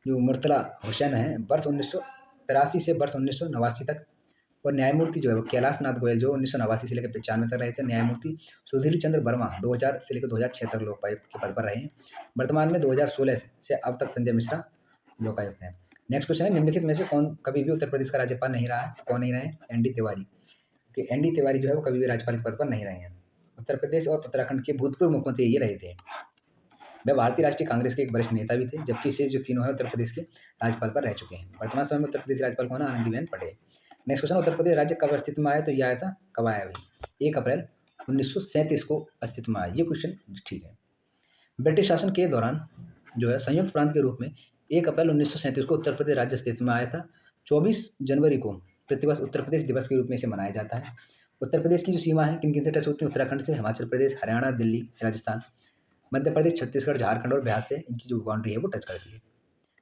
जो मुर्तला हुसैन है वर्ष 1983 से वर्ष 1989 तक। और न्यायमूर्ति जो है वो कैलाश नाथ गोयल जो 1989 से लेकर 95 तक रहे थे। न्यायमूर्ति सुधीर चंद्र वर्मा 2000 से लेकर 2006 तक लोकायुक्त के पद पर रहे हैं। वर्तमान में 2016 से अब तक संजय मिश्रा लोकायुक्त हैं। नेक्स्ट क्वेश्चन है, निम्नलिखित में से कौन कभी भी उत्तर प्रदेश का राज्यपाल नहीं रहा है? तो कौन नहीं रहे? ND तिवारी। क्योंकि ND तिवारी जो है वो कभी भी राज्यपाल के पद पर नहीं रहे हैं। उत्तर प्रदेश और उत्तराखंड के भूतपूर्व मुख्यमंत्री ये रहे थे। वह भारतीय राष्ट्रीय कांग्रेस के एक वरिष्ठ नेता भी थे, जबकि शेष जो तीनों हैं उत्तर प्रदेश के राज्यपाल पर रह चुके हैं। वर्तमान समय में उत्तर प्रदेश के राज्यपाल कौन है? आनंदीबेन पटेल। नेक्स्ट क्वेश्चन, उत्तर प्रदेश राज्य कब अस्तित्व में आया? तो यह आया था, कब आया भाई? 1 अप्रैल 1937 को अस्तित्व में आया। ये क्वेश्चन ठीक है। ब्रिटिश शासन के दौरान जो है संयुक्त प्रांत के रूप में 1 अप्रैल 1937 को उत्तर प्रदेश राज्य अस्तित्व में आया था। 24 जनवरी को प्रतिवर्ष उत्तर प्रदेश दिवस के रूप में इसे मनाया जाता है। उत्तर प्रदेश की जो सीमा है किन-किन से टच होती है? उत्तराखंड से, हिमाचल प्रदेश, हरियाणा, दिल्ली, राजस्थान, मध्य प्रदेश, छत्तीसगढ़, झारखंड और बिहार से इनकी जो बाउंड्री है वो टच करती है।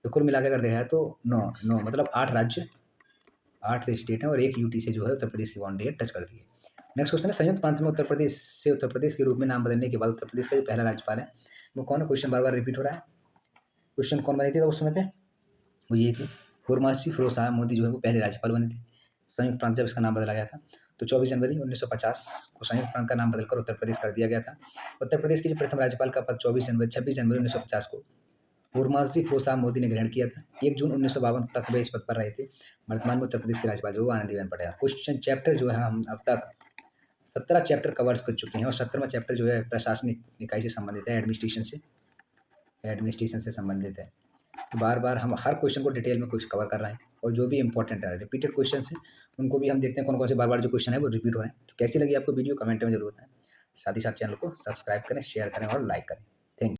तो कुल मिला के अगर देखा जाए तो 9 मतलब 8 राज्य, 8 स्टेट हैं और 1 यूटी से जो है उत्तर प्रदेश की बाउंड्री है टच करती है। नेक्स्ट क्वेश्चन है संयुक्त प्रांत में उत्तर प्रदेश से उत्तर प्रदेश के रूप में नाम बदलने के बाद उत्तर प्रदेश का जो पहला राज्यपाल है वो कौन है? क्वेश्चन बार-बार रिपीट हो रहा है। क्वेश्चन कौन बनी थी तब उस समय पे? वो ये थी खुर्मासी फिरोज शाह मोदी जो है वो पहले राज्यपाल बने थे। संयुक्त प्रांत जब इसका नाम बदला गया था तो 24 जनवरी 1950 को संयुक्त प्रांत का नाम बदलकर उत्तर प्रदेश कर दिया गया था। उत्तर प्रदेश के जो प्रथम राज्यपाल का पद 26 जनवरी 1950 को खुर्मासी फिरोज शाह मोदी ने ग्रहण किया था। 1 जून 1952 तक वे इस पद पर रहे थे। वर्तमान में उत्तर प्रदेश के राज्यपाल जो वो आनंदीबेन पटेल। क्वेश्चन चैप्टर जो है हम अब तक 17 चैप्टर कवर्स कर चुके हैं और 17वां चैप्टर जो है प्रशासनिक इकाई से संबंधित है, एडमिनिस्ट्रेशन से संबंधित है। तो बार-बार हम हर क्वेश्चन को डिटेल में कुछ कवर कर रहे हैं और जो भी इंपॉर्टेंट है, रिपीटेड क्वेश्चंस हैं, उनको भी हम देखते हैं कौन-कौन से बार-बार जो क्वेश्चन है वो रिपीट हो रहे हैं। तो कैसी लगी आपको वीडियो कमेंट में ज़रूर बताएँ। साथ ही साथ चैनल को सब्सक्राइब करें, शेयर करें और लाइक करें।